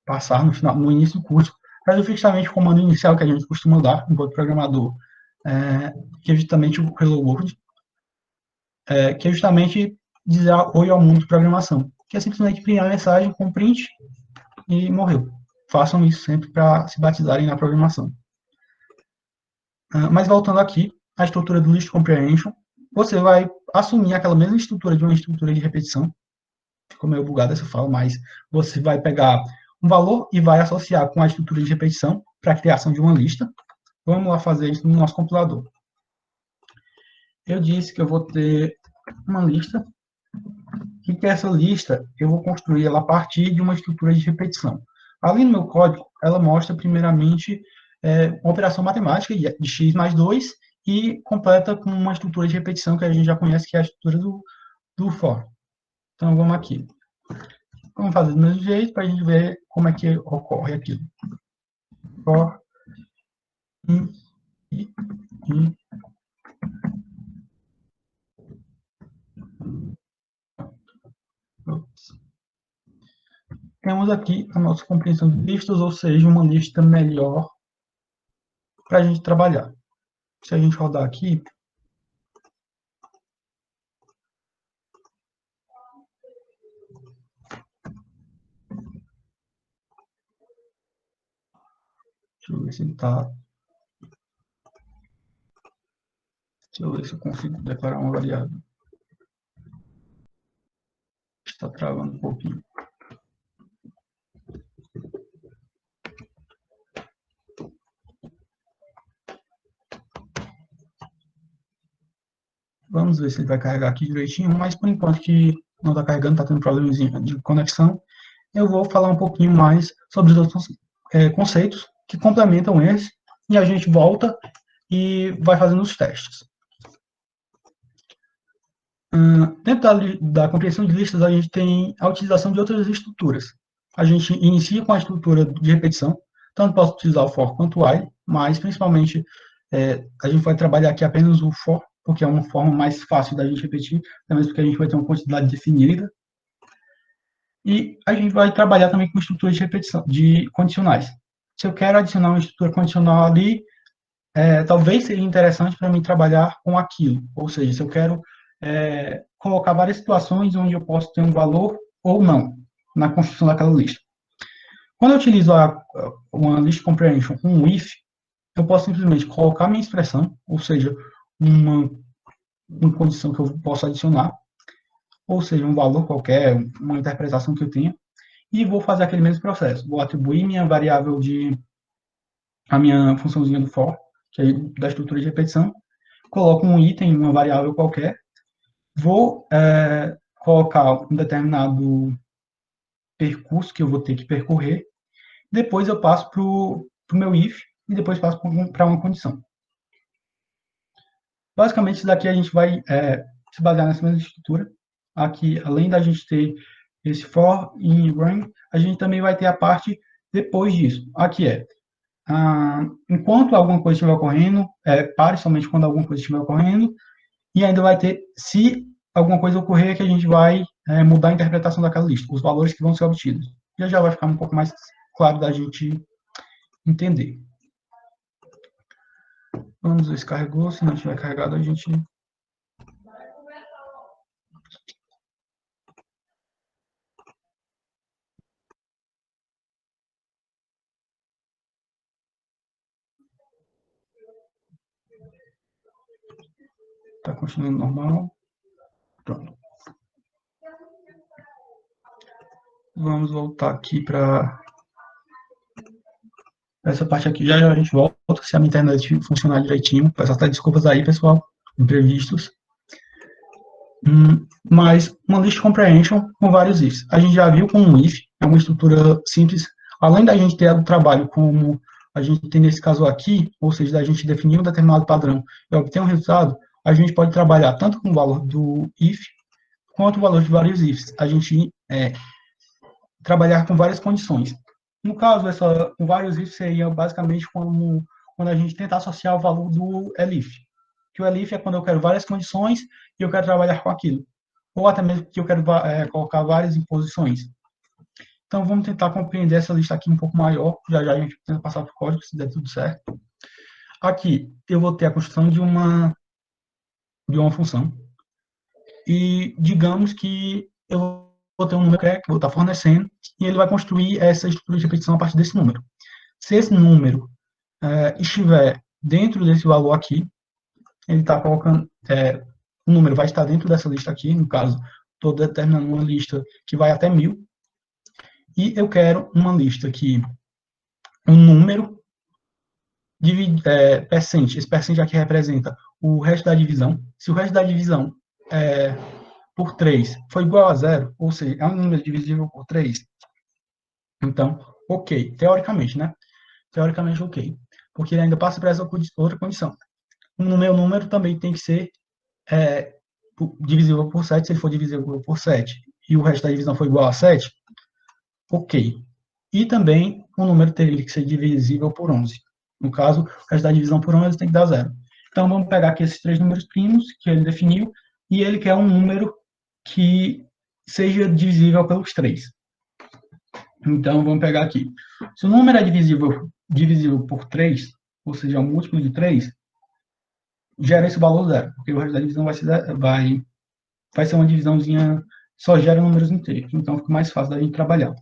passar no início do curso, é justamente o comando inicial que a gente costuma dar enquanto programador, que é justamente o Hello World, que é justamente dizer oi ao mundo de programação, que é simplesmente imprimir a mensagem com print e morreu. Façam isso sempre para se batizarem na programação. Mas voltando aqui, a estrutura do List Comprehension, você vai assumir aquela mesma estrutura de uma estrutura de repetição. Ficou meio bugada essa fala, mas você vai pegar um valor e vai associar com a estrutura de repetição para a criação de uma lista. Vamos lá fazer isso no nosso compilador. Eu disse que eu vou ter uma lista e que essa lista eu vou construir ela a partir de uma estrutura de repetição. Ali no meu código, ela mostra primeiramente uma operação matemática de x mais 2 e completa com uma estrutura de repetição que a gente já conhece, que é a estrutura do for. Então, vamos aqui. Vamos fazer do mesmo jeito para a gente ver como é que ocorre aquilo. For i. Temos aqui a nossa compreensão de listas, ou seja, uma lista melhor para a gente trabalhar. Se a gente rodar aqui, deixa eu ver se ele está... Deixa eu ver se eu consigo declarar uma variável. Está travando um pouquinho. Vamos ver se ele vai carregar aqui direitinho, mas por enquanto que não está carregando, está tendo probleminha de conexão, eu vou falar um pouquinho mais sobre os outros conceitos que complementam esse, e a gente volta e vai fazendo os testes. Dentro da compreensão de listas, a gente tem a utilização de outras estruturas. A gente inicia com a estrutura de repetição, tanto posso utilizar o for quanto o while, mas principalmente a gente vai trabalhar aqui apenas o for, porque é uma forma mais fácil da gente repetir, também porque a gente vai ter uma quantidade definida. E a gente vai trabalhar também com estruturas de repetição, de condicionais. Se eu quero adicionar uma estrutura condicional ali, talvez seja interessante para mim trabalhar com aquilo. Ou seja, se eu quero colocar várias situações onde eu posso ter um valor ou não na construção daquela lista. Quando eu utilizo uma list comprehension com um if, eu posso simplesmente colocar minha expressão, ou seja, uma condição que eu posso adicionar, ou seja, um valor qualquer, uma interpretação que eu tenha, e vou fazer aquele mesmo processo. Vou atribuir minha variável a minha funçãozinha do for, que é da estrutura de repetição, coloco um item, uma variável qualquer, vou colocar um determinado percurso que eu vou ter que percorrer, depois eu passo para o meu if, e depois passo para uma condição. Basicamente, isso daqui a gente vai se basear nessa mesma estrutura. Aqui, além da gente ter esse for e run, a gente também vai ter a parte depois disso. Aqui enquanto alguma coisa estiver ocorrendo, pare somente quando alguma coisa estiver ocorrendo, e ainda vai ter, se alguma coisa ocorrer, que a gente vai mudar a interpretação daquela lista, os valores que vão ser obtidos. Já vai ficar um pouco mais claro da gente entender. Vamos ver se carregou, se não tiver carregado, a gente... Está continuando normal. Pronto. Vamos voltar aqui para essa parte aqui. Já a gente volta, se a minha internet funcionar direitinho. Peço até desculpas aí, pessoal, imprevistos. Mas uma list comprehension com vários ifs. A gente já viu como um if é uma estrutura simples. Além da gente ter o trabalho como a gente tem nesse caso aqui, ou seja, da gente definir um determinado padrão e obter um resultado, a gente pode trabalhar tanto com o valor do if, quanto o valor de vários ifs. A gente trabalhar com várias condições. No caso, com vários ifs seria basicamente como quando a gente tenta associar o valor do elif. Que o elif é quando eu quero várias condições e eu quero trabalhar com aquilo. Ou até mesmo que eu quero colocar várias imposições. Então, vamos tentar compreender essa lista aqui um pouco maior. Já já a gente tenta passar para o código, se der tudo certo. Aqui, eu vou ter a construção de uma função. E digamos que eu vou ter um número que eu vou estar fornecendo, e ele vai construir essa estrutura de repetição a partir desse número. Se esse número estiver dentro desse valor aqui, ele está colocando, o número vai estar dentro dessa lista aqui, no caso, estou determinando uma lista que vai até 1000, e eu quero uma lista que um número, percent, esse percent aqui representa o resto da divisão. Se o resto da divisão por 3 foi igual a 0, ou seja, é um número divisível por 3, então, ok, teoricamente, né? Teoricamente, ok, porque ele ainda passa para essa outra condição. No meu número também tem que ser divisível por 7, se ele for divisível por 7 e o resto da divisão for igual a 7, ok. E também o número teria que ser divisível por 11. No caso, o resto da divisão por 11 tem que dar 0. Então, vamos pegar aqui esses três números primos que ele definiu, e ele quer um número que seja divisível pelos 3. Então, vamos pegar aqui. Se o número é divisível por 3, ou seja, um múltiplo de 3, gera esse valor 0, porque o resto da divisão vai ser uma divisãozinha, só gera números inteiros, então fica mais fácil da gente trabalhar.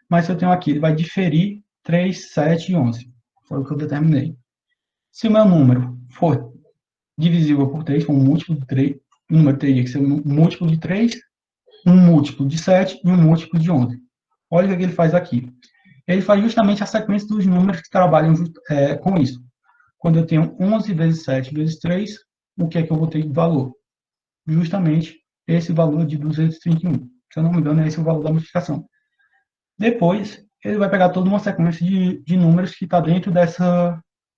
Mas se eu tenho aqui, ele vai diferir 3, 7 e 11, foi o que eu determinei. Se o meu número for divisível por 3, for um múltiplo de 3, o número teria que ser um múltiplo de 3, um múltiplo de 7 e um múltiplo de 11. Olha o que ele faz aqui. Ele faz justamente a sequência dos números que trabalham com isso. Quando eu tenho 11 vezes 7 vezes 3, o que é que eu vou ter de valor? Justamente esse valor de 231. Se eu não me engano, é esse o valor da multiplicação. Depois, ele vai pegar toda uma sequência de números que está dentro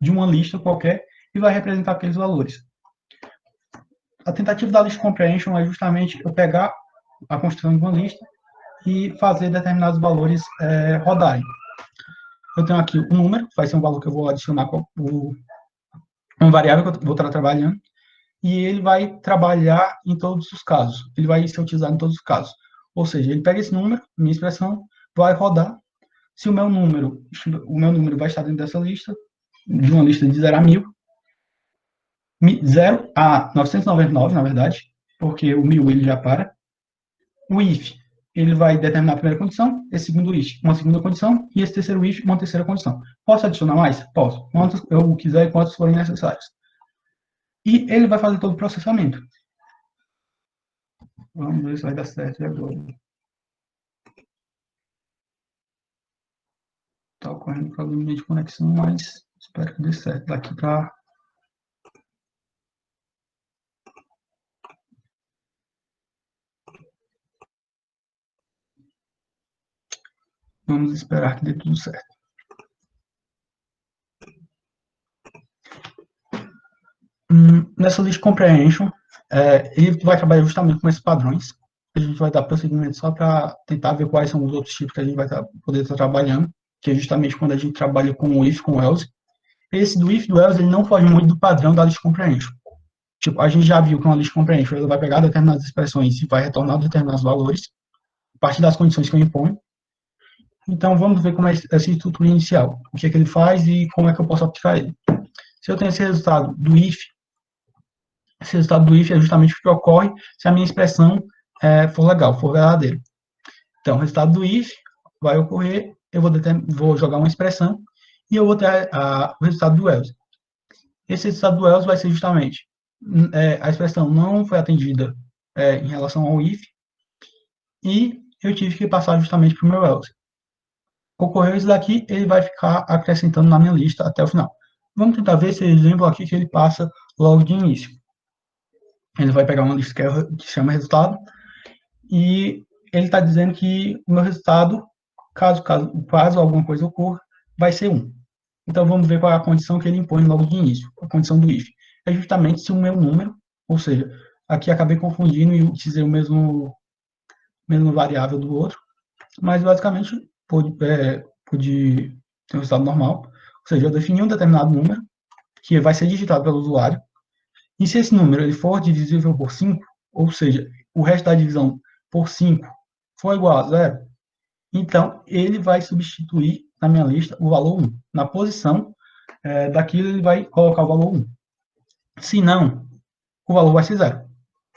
de uma lista qualquer e vai representar aqueles valores. A tentativa da list comprehension é justamente eu pegar a construção de uma lista e fazer determinados valores rodarem. Eu tenho aqui o número, vai ser um valor que eu vou adicionar uma variável que eu vou estar trabalhando, e ele vai trabalhar em todos os casos. Ele vai ser utilizado em todos os casos. Ou seja, ele pega esse número, minha expressão, vai rodar. Se o meu número vai estar dentro dessa lista, de uma lista de 0 a 1000, 0 a 999, na verdade, porque o 1000 ele já para. O if, ele vai determinar a primeira condição, esse segundo if, uma segunda condição, e esse terceiro if, uma terceira condição. Posso adicionar mais? Posso. Quantos eu quiser e quantos forem necessários. E ele vai fazer todo o processamento. Vamos ver se vai dar certo agora. Está ocorrendo um problema de conexão, mas espero que dê certo. Daqui para... Vamos esperar que dê tudo certo. Nessa list comprehension, ele vai trabalhar justamente com esses padrões. A gente vai dar prosseguimento só para tentar ver quais são os outros tipos que a gente vai poder estar trabalhando, que é justamente quando a gente trabalha com o if, com o else. Esse do if e do else, ele não foge muito do padrão da list comprehension. Tipo, a gente já viu que uma list comprehension, ele vai pegar determinadas expressões e vai retornar determinados valores, a partir das condições que eu imponho. Então, vamos ver como é essa estrutura inicial, o que é que ele faz e como é que eu posso aplicar ele. Se eu tenho esse resultado do if, esse resultado do if é justamente o que ocorre se a minha expressão for legal, for verdadeira. Então, o resultado do if vai ocorrer, eu vou jogar uma expressão e eu vou ter o resultado do else. Esse resultado do else vai ser justamente a expressão não foi atendida em relação ao if e eu tive que passar justamente para o meu else. Ocorreu isso daqui, ele vai ficar acrescentando na minha lista até o final. Vamos tentar ver esse exemplo aqui que ele passa logo de início. Ele vai pegar uma lista que chama resultado, e ele está dizendo que o meu resultado, caso alguma coisa ocorra, vai ser 1. Então, vamos ver qual é a condição que ele impõe logo de início, a condição do if. É justamente se o meu número, ou seja, aqui acabei confundindo e utilizei o mesmo variável do outro, mas basicamente pode ter um resultado normal, ou seja, eu defini um determinado número, que vai ser digitado pelo usuário, e se esse número ele for divisível por 5, ou seja, o resto da divisão por 5 for igual a zero, então ele vai substituir na minha lista o valor 1. Na posição daquilo ele vai colocar o valor 1. Se não, o valor vai ser zero.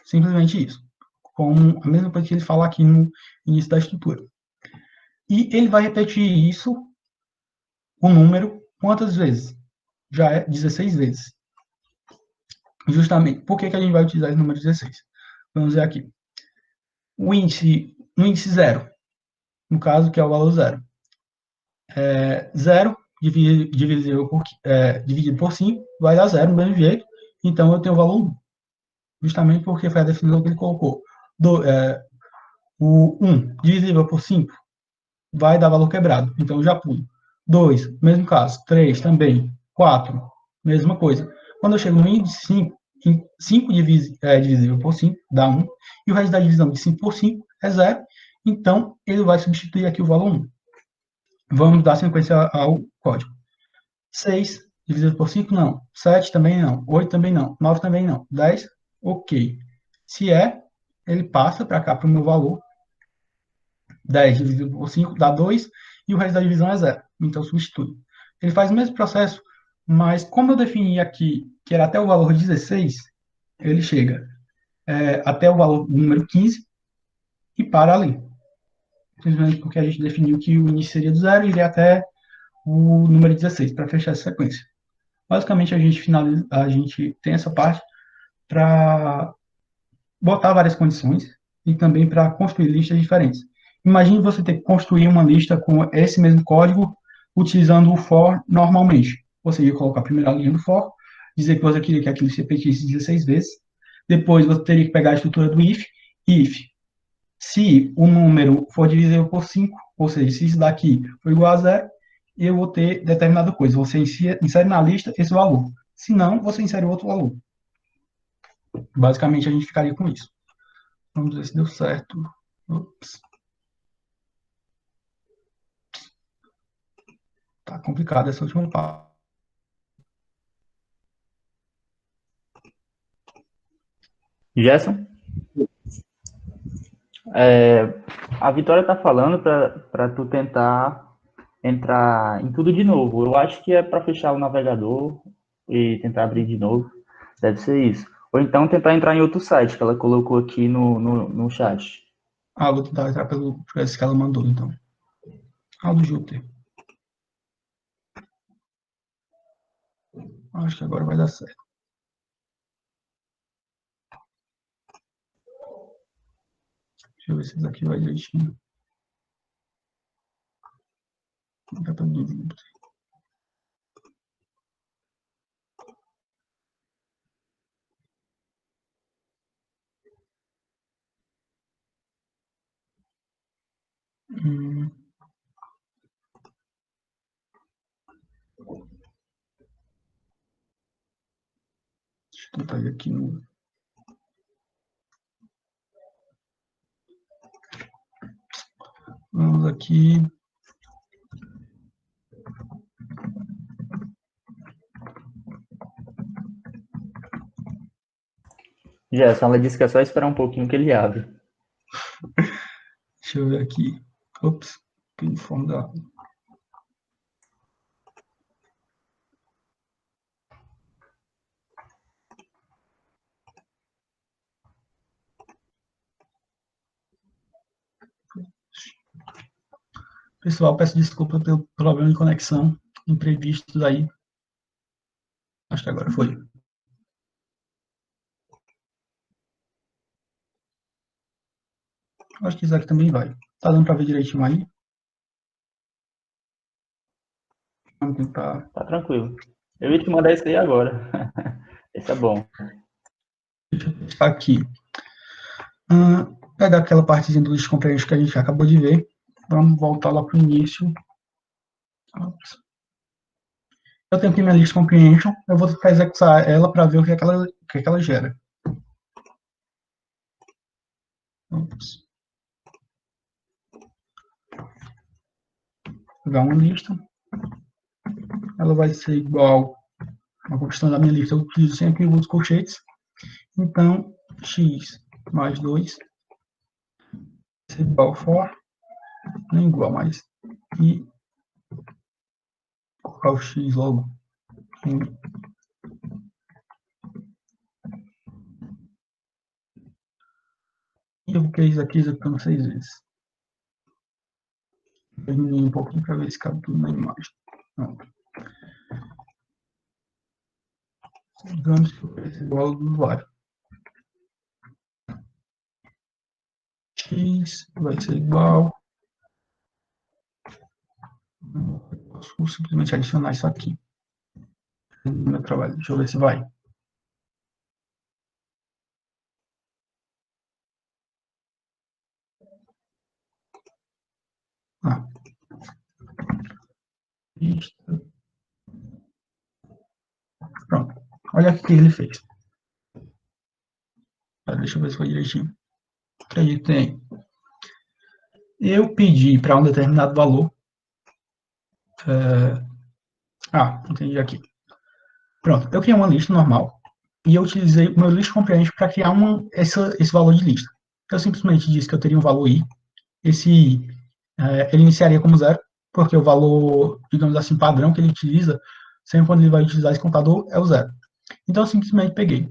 Simplesmente isso. Como a mesma coisa que ele fala aqui no início da estrutura. E ele vai repetir isso, o número, quantas vezes? Já é 16 vezes. Justamente. Por que a gente vai utilizar esse número 16? Vamos ver aqui. O índice zero, no caso, que é o valor zero. Zero dividido por 5 vai dar zero do mesmo jeito. Então, eu tenho o valor 1. Justamente porque foi a definição que ele colocou. O 1 divisível por 5 vai dar valor quebrado. Então, eu já pulo. 2, mesmo caso. 3 também. 4, mesma coisa. Quando eu chego no índice 5, 5 divisível por 5 dá 1. E o resto da divisão de 5 por 5 é 0. Então, ele vai substituir aqui o valor 1. Vamos dar sequência ao código. 6 dividido por 5, não. 7 também não. 8 também não. 9 também não. 10, ok. Se ele passa para cá para o meu valor. 10 dividido por 5 dá 2, e o resto da divisão é 0. Então, substitui. Ele faz o mesmo processo, mas como eu defini aqui que era até o valor 16, ele chega até o valor número 15 e para ali. Simplesmente porque a gente definiu que o início seria do 0 e iria até o número 16 para fechar essa sequência. Basicamente, a gente tem essa parte para botar várias condições e também para construir listas diferentes. Imagine você ter que construir uma lista com esse mesmo código utilizando o for normalmente. Você ia colocar a primeira linha do for, dizer que você queria que aquilo se repetisse 16 vezes. Depois você teria que pegar a estrutura do if, se o número for divisível por 5, ou seja, se isso daqui for igual a zero, eu vou ter determinada coisa. Você insere na lista esse valor. Se não, você insere outro valor. Basicamente, a gente ficaria com isso. Vamos ver se deu certo. Ups. Tá complicado essa última parte. Gerson, a Vitória tá falando para tu tentar entrar em tudo de novo. Eu acho que é para fechar o navegador e tentar abrir de novo. Deve ser isso. Ou então tentar entrar em outro site que ela colocou aqui no chat. Vou tentar entrar por esse que ela mandou, então. Do Júpiter. Acho que agora vai dar certo. Deixa eu ver se isso aqui vai direitinho. Vai para do Júpiter. Deixa eu tentar ir aqui no... Vamos aqui. Gerson, ela disse que é só esperar um pouquinho que ele abre. Deixa eu ver aqui. Ops. Uniforme da... Pessoal, peço desculpa pelo problema de conexão imprevisto aí. Acho que agora foi. Acho que isso aqui também vai. Tá dando para ver direitinho aí? Vamos tentar. Tá tranquilo. Eu ia te mandar isso aí agora. Esse é bom. Deixa eu está aqui. Pegar aquela partezinha do list comprehension que a gente acabou de ver. Vamos voltar lá para o início. Eu tenho aqui minha list comprehension. Eu vou tentar executar ela para ver o que é que ela gera. Vamos pegar uma lista. Ela vai ser igual a questão da minha lista. Eu utilizo sempre os colchetes. Então, x mais 2 vai ser igual a for, nem igual, mas e colocar o x logo em e eu vou querer isso aqui executando 6 vezes. Eu diminuir um pouquinho para ver se cabe tudo na imagem. Pronto. Digamos que vai ser igual ao do usuário. X vai ser igual. Posso simplesmente adicionar isso aqui no meu trabalho. Deixa eu ver se vai. Lista. Pronto. Olha o que ele fez. Deixa eu ver se foi direitinho. Acreditei. Eu pedi para um determinado valor. Entendi aqui. Pronto. Eu criei uma lista normal e eu utilizei o meu list comprehension para criar esse valor de lista. Eu simplesmente disse que eu teria um valor i. Esse i ele iniciaria como zero, porque o valor, digamos assim, padrão que ele utiliza, sempre quando ele vai utilizar esse contador, é o zero. Então, eu simplesmente peguei.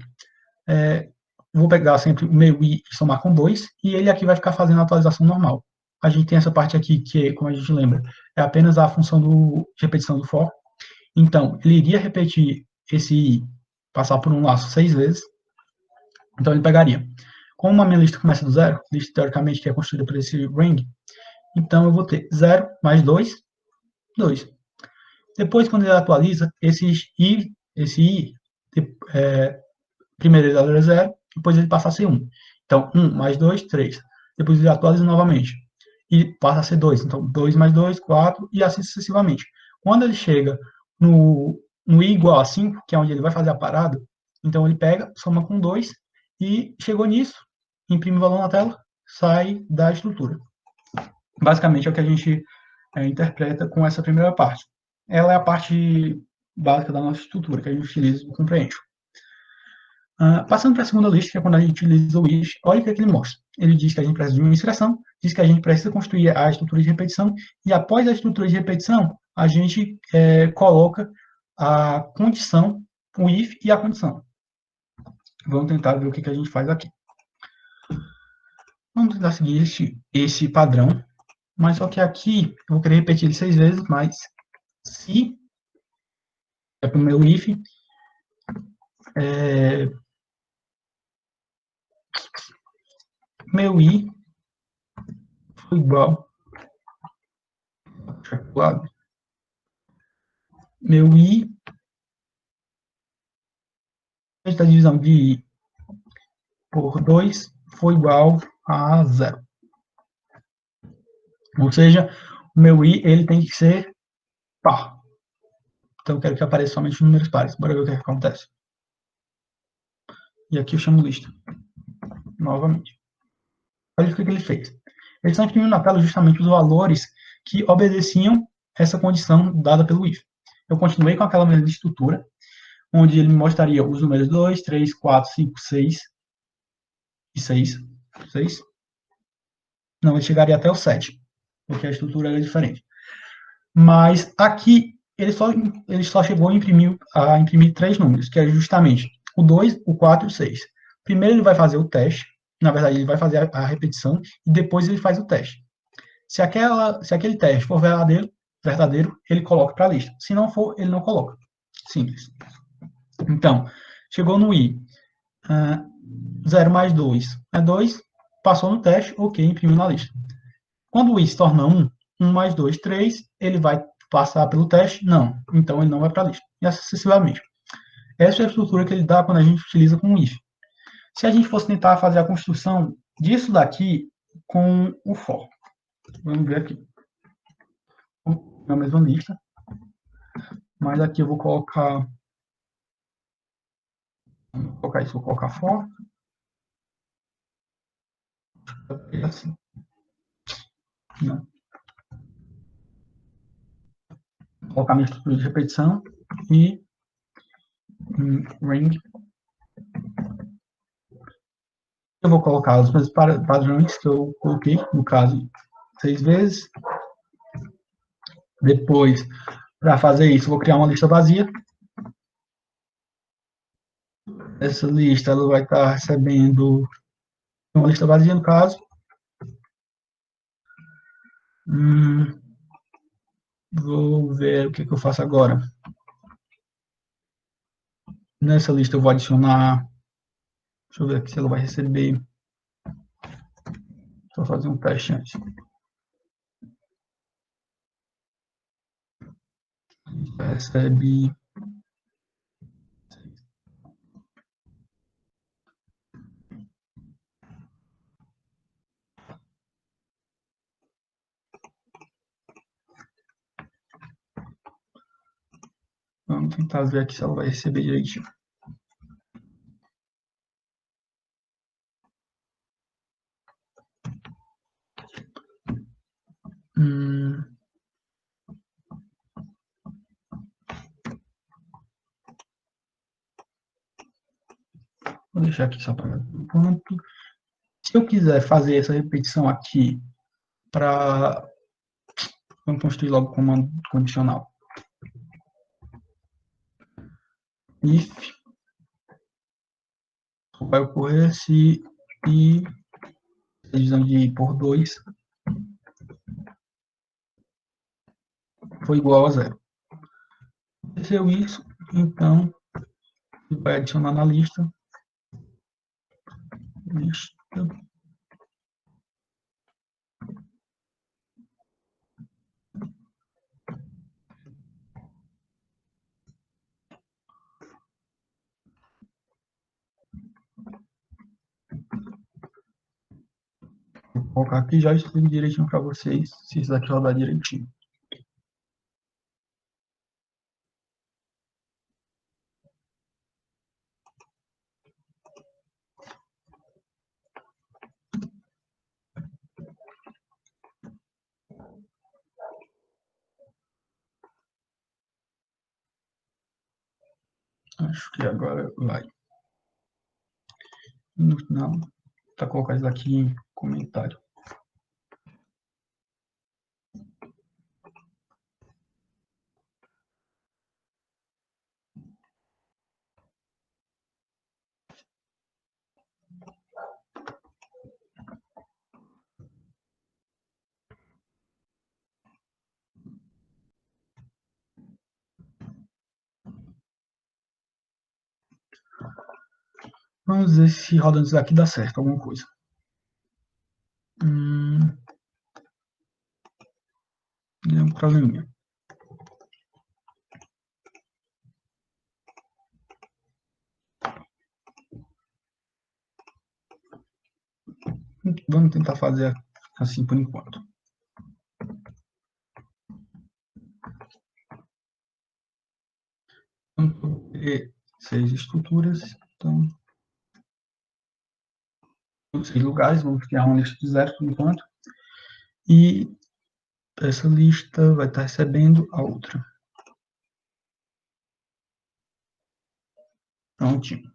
Vou pegar sempre o meu i e somar com 2, e ele aqui vai ficar fazendo a atualização normal. A gente tem essa parte aqui que, como a gente lembra, é apenas a função de repetição do for. Então, ele iria repetir esse i, passar por um laço 6 vezes. Então, ele pegaria. Como a minha lista começa do zero, lista teoricamente que é construída por esse ring, então eu vou ter 0 mais 2, 2. Depois, quando ele atualiza, esse i primeiro ele era 0, depois ele passa a ser 1. Então, 1 mais 2, 3. Depois ele atualiza novamente. E passa a ser 2. Então, 2 mais 2, 4, e assim sucessivamente. Quando ele chega no i igual a 5, que é onde ele vai fazer a parada, então ele pega, soma com 2, e chegou nisso, imprime o valor na tela, sai da estrutura. Basicamente é o que a gente interpreta com essa primeira parte. Ela é a parte básica da nossa estrutura, que a gente utiliza no comprehension. Passando para a segunda lista, que é quando a gente utiliza o if, olha o que ele mostra. Ele diz que a gente precisa de uma inserção, diz que a gente precisa construir a estrutura de repetição, e após a estrutura de repetição, a gente coloca a condição, o if e a condição. Vamos tentar ver o que a gente faz aqui. Vamos tentar seguir esse padrão, mas só que aqui eu vou querer repetir ele 6 vezes, mas se é para o meu if, meu i foi igual, meu i, da divisão de i por 2 foi igual a 0. Ou seja, o meu i ele tem que ser par. Então eu quero que apareça somente números pares. Bora ver o que acontece. E aqui eu chamo lista. Novamente. Olha o que ele fez. Ele está imprimindo na tela justamente os valores que obedeciam essa condição dada pelo if. Eu continuei com aquela mesma estrutura, onde ele me mostraria os números 2, 3, 4, 5, 6 e 6. 6? Não, ele chegaria até o 7, porque a estrutura era diferente. Mas aqui ele só chegou a imprimir 3 números, que é justamente o 2, o 4 e o 6. Primeiro ele vai fazer o teste, na verdade ele vai fazer a repetição, e depois ele faz o teste. Se aquele teste for verdadeiro, ele coloca para a lista. Se não for, ele não coloca. Simples. Então, chegou no i, 0 mais 2 é 2, passou no teste, ok, imprimiu na lista. Quando o i se torna 1, 1 mais 2, 3, ele vai passar pelo teste? Não. Então, ele não vai para a lista. E assim sucessivamente. Essa é a estrutura que ele dá quando a gente utiliza com o if. Se a gente fosse tentar fazer a construção disso daqui com o for. Vamos ver aqui. É a mesma lista. Mas aqui eu vou colocar isso, vou colocar for. Assim. Não. Vou colocar minha estrutura de repetição e ring. Eu vou colocar os meus padrões que eu coloquei, no caso, 6 vezes. Depois, para fazer isso, eu vou criar uma lista vazia. Essa lista ela vai estar recebendo uma lista vazia, no caso. Vou ver o que eu faço agora. Nessa lista eu vou adicionar. Deixa eu ver aqui se ela vai receber. Só fazer um teste antes. Recebe. Vamos tentar ver aqui se ela vai receber direitinho. Vou deixar aqui só para ponto. Se eu quiser fazer essa repetição aqui para. Vamos construir logo o comando condicional. If vai ocorrer se i divisão de i por 2 foi igual a zero. Aconteceu isso, então vai adicionar na lista. Vou colocar aqui e já explico direitinho para vocês se isso daqui rodar direitinho. Acho que agora vai. No final, tá colocar isso aqui em comentário. Vamos ver se rodando isso aqui dá certo, alguma coisa. Deu um probleminha. Vamos tentar fazer assim por enquanto. Vamos ter 6 estruturas, então 6 lugares, vamos criar uma lista de 0 por enquanto. E essa lista vai estar recebendo a outra. Prontinho.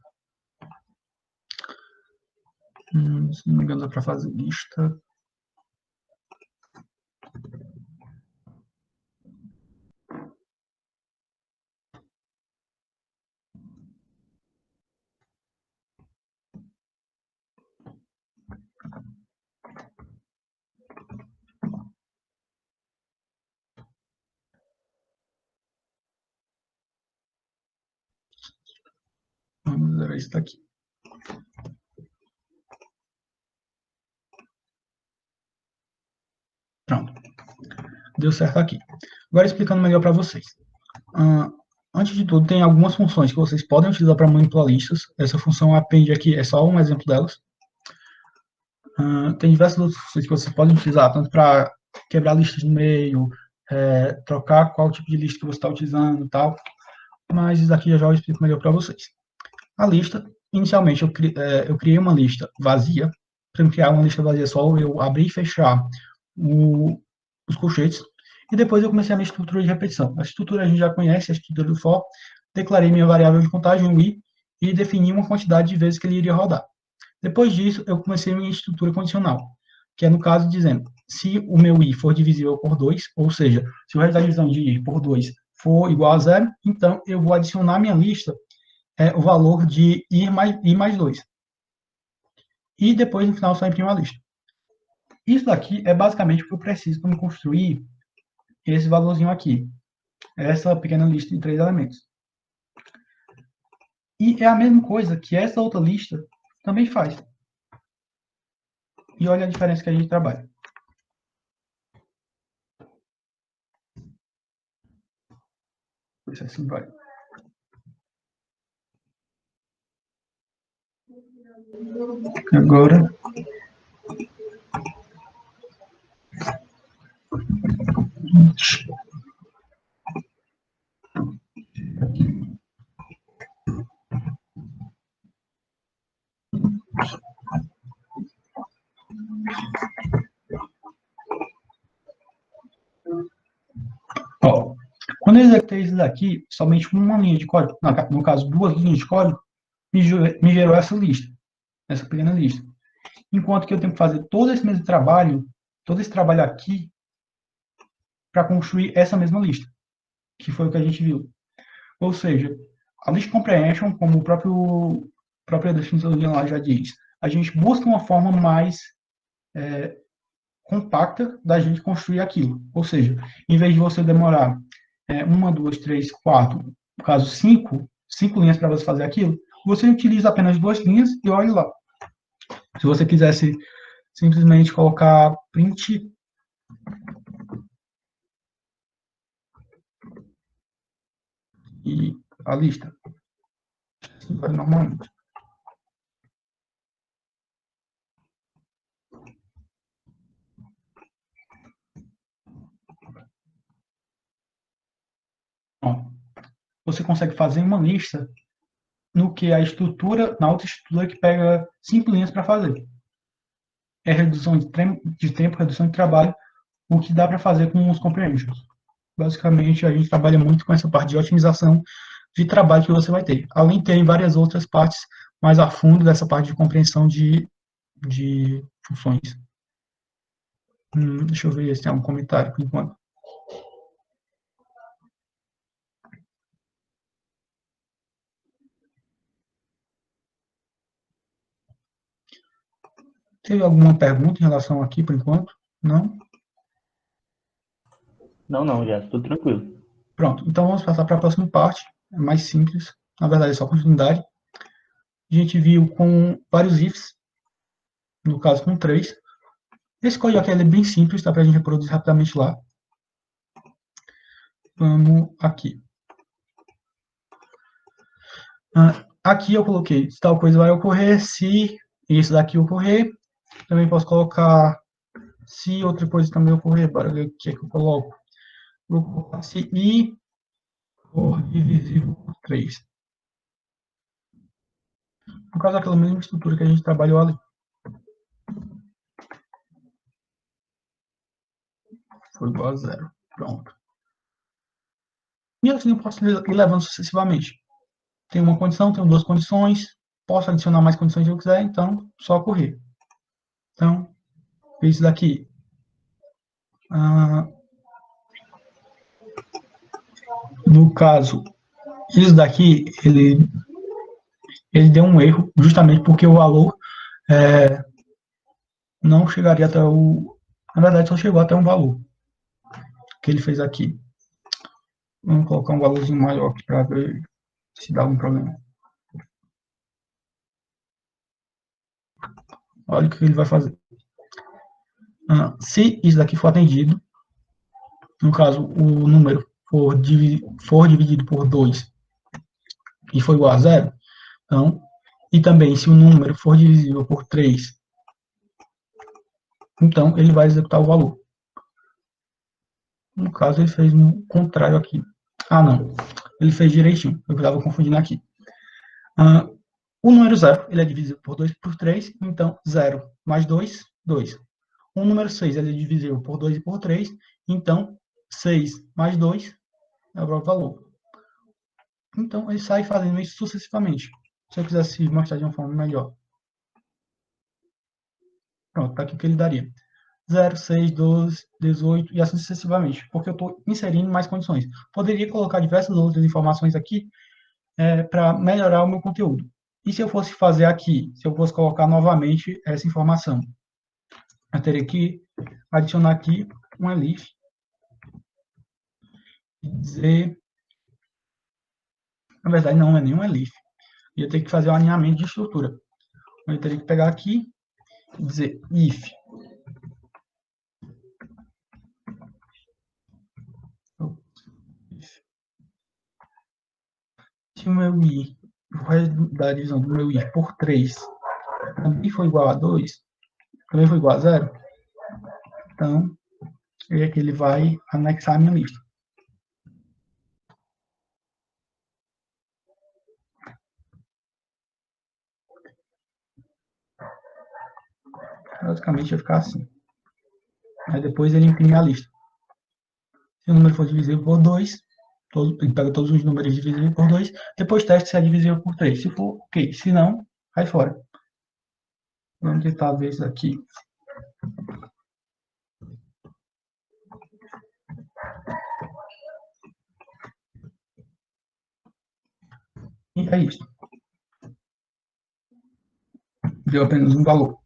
Se não me engano, dá para fazer lista. Vamos ver isso daqui. Pronto. Deu certo aqui. Agora explicando melhor para vocês. antes de tudo, tem algumas funções que vocês podem utilizar para manipular listas. Essa função append aqui é só um exemplo delas. Tem diversas outras funções que vocês podem utilizar, tanto para quebrar listas no meio, trocar qual tipo de lista que você está utilizando e tal. Mas isso aqui já eu explico melhor para vocês. A lista, inicialmente, eu criei uma lista vazia. Para criar uma lista vazia só, eu abri e fechar os colchetes. E depois eu comecei a minha estrutura de repetição. A estrutura a gente já conhece, a estrutura do for. Declarei minha variável de contagem, o i, e defini uma quantidade de vezes que ele iria rodar. Depois disso, eu comecei a minha estrutura condicional, que é no caso dizendo, se o meu i for divisível por 2, ou seja, se o resultado da divisão de i por 2 for igual a 0, então eu vou adicionar à minha lista o valor de i mais 2. E depois, no final, só imprimo a lista. Isso daqui é basicamente o que eu preciso para construir esse valorzinho aqui, essa pequena lista de 3 elementos. E é a mesma coisa que essa outra lista também faz. E olha a diferença que a gente trabalha. Isso assim vai. Agora, ó, quando eu executei isso daqui, somente uma linha de código, no caso, 2 linhas de código, me gerou essa lista, essa pequena lista. Enquanto que eu tenho que fazer todo esse mesmo trabalho, todo esse trabalho aqui, para construir essa mesma lista, que foi o que a gente viu. Ou seja, a list comprehension, como a própria definição lá já diz, a gente busca uma forma mais compacta da gente construir aquilo. Ou seja, em vez de você demorar 1, 2, 3, 4, no caso 5 linhas para você fazer aquilo, você utiliza apenas 2 linhas e olha lá. Se você quisesse simplesmente colocar print e a lista, assim vai normalmente. Ó, você consegue fazer uma lista no que a estrutura, na outra estrutura que pega 5 linhas para fazer. É redução de tempo, redução de trabalho, o que dá para fazer com os comprehensions. Basicamente, a gente trabalha muito com essa parte de otimização de trabalho que você vai ter. Além de ter várias outras partes mais a fundo dessa parte de compreensão de funções. Deixa eu ver se tem algum comentário por enquanto. Teve alguma pergunta em relação aqui, por enquanto? Não? Não, já, tudo tranquilo. Pronto, então vamos passar para a próxima parte, é mais simples, na verdade é só continuidade. A gente viu com vários ifs, no caso com 3. Esse código aqui é bem simples, dá para a gente reproduzir rapidamente lá. Vamos aqui. Aqui eu coloquei, se tal coisa vai ocorrer, se isso daqui ocorrer. Também posso colocar se outra coisa também ocorrer. Bora ver o que é que eu coloco. Vou colocar se i for divisível por 3. Por causa daquela mesma estrutura que a gente trabalhou ali. Foi igual a 0. Pronto. E assim eu posso ir levando sucessivamente. Tem uma condição, tenho 2 condições, posso adicionar mais condições se eu quiser, então só correr. Então, isso daqui. No caso, isso daqui, ele deu um erro, justamente porque o valor não chegaria até o... Na verdade, só chegou até um valor que ele fez aqui. Vamos colocar um valorzinho maior aqui para ver se dá algum problema. Olha o que ele vai fazer. Se isso daqui for atendido, no caso, o número for dividido por 2 e for igual a zero, então, e também se o número for divisível por 3, então ele vai executar o valor. No caso, ele fez um contrário aqui. Ah, não. Ele fez direitinho. Eu estava confundindo aqui. O número 0, ele é divisível por 2 e por 3, então 0 mais 2, 2. O número 6, ele é divisível por 2 e por 3, então 6 mais 2 é o próprio valor. Então, ele sai fazendo isso sucessivamente. Se eu quisesse mostrar de uma forma melhor. Pronto, está aqui o que ele daria. 0, 6, 12, 18 e assim sucessivamente, porque eu estou inserindo mais condições. Poderia colocar diversas outras informações aqui para melhorar o meu conteúdo. E se eu fosse fazer aqui, se eu fosse colocar novamente essa informação, eu teria que adicionar aqui um elif e dizer, na verdade não é nenhum elif, eu ia ter que fazer um alinhamento de estrutura. Eu teria que pegar aqui e dizer if se o meu i, o resto da divisão do meu i por 3 também for igual a 2, também for igual a 0, então é que ele vai anexar a minha lista. Basicamente vai ficar assim. Aí depois ele imprime a lista. Se o número for divisível por 2, ele pega todos os números divisíveis por 2, depois testa se é divisível por 3. Se for, ok. Se não, cai fora. Vamos tentar ver isso aqui. E é isso. Deu apenas um valor.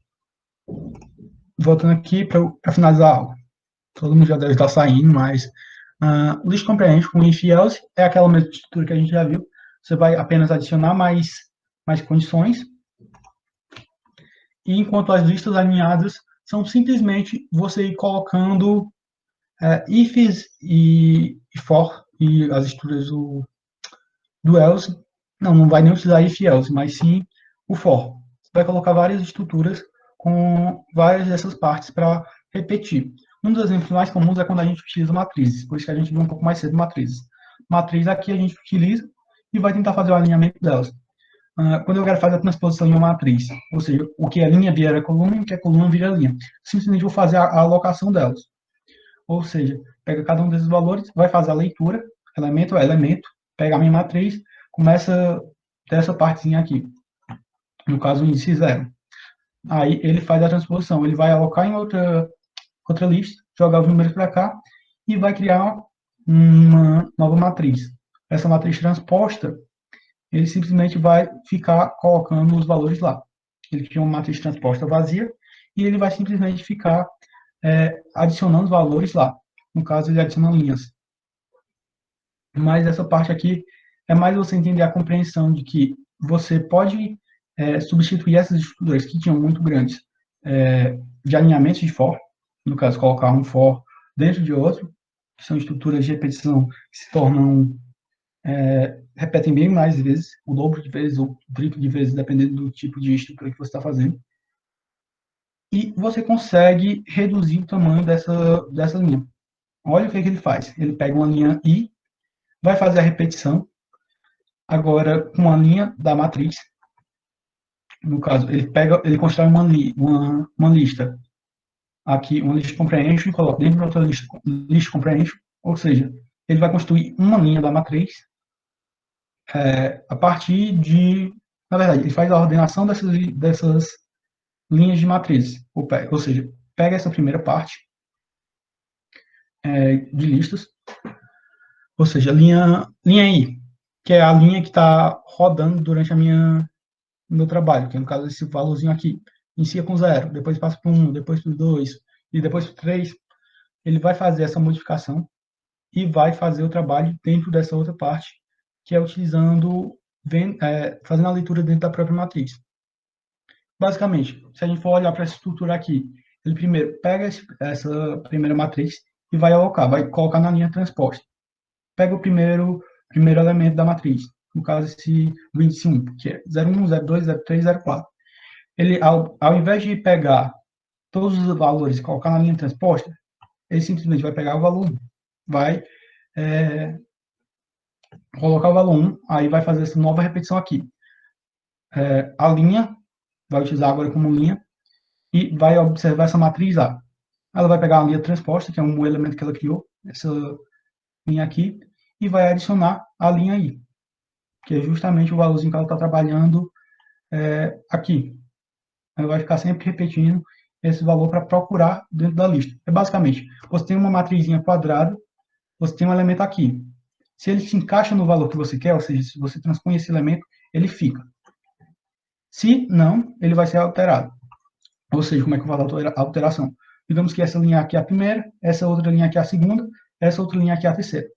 Voltando aqui para finalizar a aula. Todo mundo já deve estar saindo, mas list comprehension com if else é aquela mesma estrutura que a gente já viu. Você vai apenas adicionar mais condições. E enquanto as listas alinhadas são simplesmente você ir colocando ifs e for e as estruturas do else. Não vai nem utilizar if else, mas sim o for. Você vai colocar várias estruturas com várias dessas partes para repetir. Um dos exemplos mais comuns é quando a gente utiliza matrizes, por isso que a gente viu um pouco mais cedo matrizes. Matriz aqui a gente utiliza e vai tentar fazer o alinhamento delas. Quando eu quero fazer a transposição em uma matriz, ou seja, o que é linha vira coluna e o que é coluna vira linha, simplesmente vou fazer a alocação delas. Ou seja, pega cada um desses valores, vai fazer a leitura, elemento a elemento, pega a minha matriz, começa dessa partezinha aqui, no caso o índice 0. Aí ele faz a transposição, ele vai alocar em outra lista, jogar os números para cá e vai criar uma nova matriz. Essa matriz transposta, ele simplesmente vai ficar colocando os valores lá. Ele cria uma matriz transposta vazia e ele vai simplesmente ficar adicionando os valores lá. No caso, ele adiciona linhas. Mas essa parte aqui é mais você entender a compreensão de que você pode substituir essas estruturas que tinham muito grandes de alinhamentos de for, no caso, colocar um for dentro de outro, que são estruturas de repetição que se tornam repetem bem mais vezes, o dobro de vezes ou o triplo de vezes, dependendo do tipo de estrutura que você está fazendo. E você consegue reduzir o tamanho dessa linha. Olha o que ele faz. Ele pega uma linha I, vai fazer a repetição, agora com a linha da matriz. No caso, ele constrói uma lista. Aqui, uma list comprehension, e coloca dentro de outra list comprehension, ou seja, ele vai construir uma linha da matriz a partir de... Na verdade, ele faz a ordenação dessas linhas de matrizes. Ou seja, pega essa primeira parte de listas, ou seja, linha I, que é a linha que está rodando durante o meu trabalho, que é no caso esse valorzinho aqui. Inicia com 0, depois passa para 1, depois para 2 e depois para 3. Ele vai fazer essa modificação e vai fazer o trabalho dentro dessa outra parte, que é fazendo a leitura dentro da própria matriz. Basicamente, se a gente for olhar para essa estrutura aqui, ele primeiro pega essa primeira matriz e vai colocar na linha transposta. Pega o primeiro elemento da matriz, no caso esse 21, que é 01, 02, 03, 04. Ele, ao invés de pegar todos os valores e colocar na linha transposta, ele simplesmente vai pegar o valor 1, vai colocar o valor 1, aí vai fazer essa nova repetição aqui. A linha, vai utilizar agora como linha, e vai observar essa matriz A. Ela vai pegar a linha transposta, que é um elemento que ela criou, essa linha aqui, e vai adicionar a linha I, que é justamente o valorzinho que ela está trabalhando aqui. Ela vai ficar sempre repetindo esse valor para procurar dentro da lista. É basicamente, você tem uma matrizinha quadrada, você tem um elemento aqui. Se ele se encaixa no valor que você quer, ou seja, se você transpõe esse elemento, ele fica. Se não, ele vai ser alterado. Ou seja, como é que eu falo a alteração? Digamos que essa linha aqui é a primeira, essa outra linha aqui é a segunda, essa outra linha aqui é a terceira.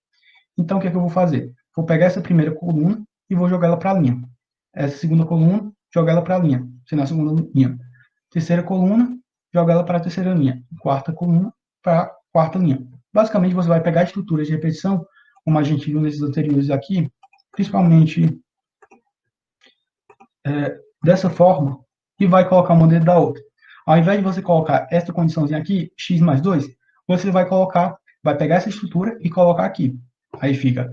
Então, o que é que eu vou fazer? Vou pegar essa primeira coluna e vou jogar ela para a linha. Essa segunda coluna, jogar ela para a linha, sendo a segunda linha. Terceira coluna, jogar ela para a terceira linha. Quarta coluna, para a quarta linha. Basicamente, você vai pegar estruturas de repetição, como a gente viu nesses anteriores aqui, principalmente dessa forma, e vai colocar uma dentro da outra. Ao invés de você colocar essa condiçãozinha aqui, x mais 2, você vai pegar essa estrutura e colocar aqui. Aí fica,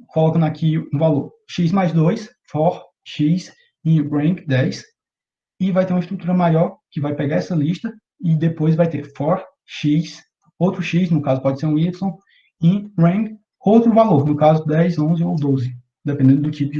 colocando aqui um valor x mais 2, for x em rank 10, e vai ter uma estrutura maior, que vai pegar essa lista, e depois vai ter for x, outro x, no caso pode ser um y, em rank, outro valor, no caso 10, 11 ou 12, dependendo do tipo de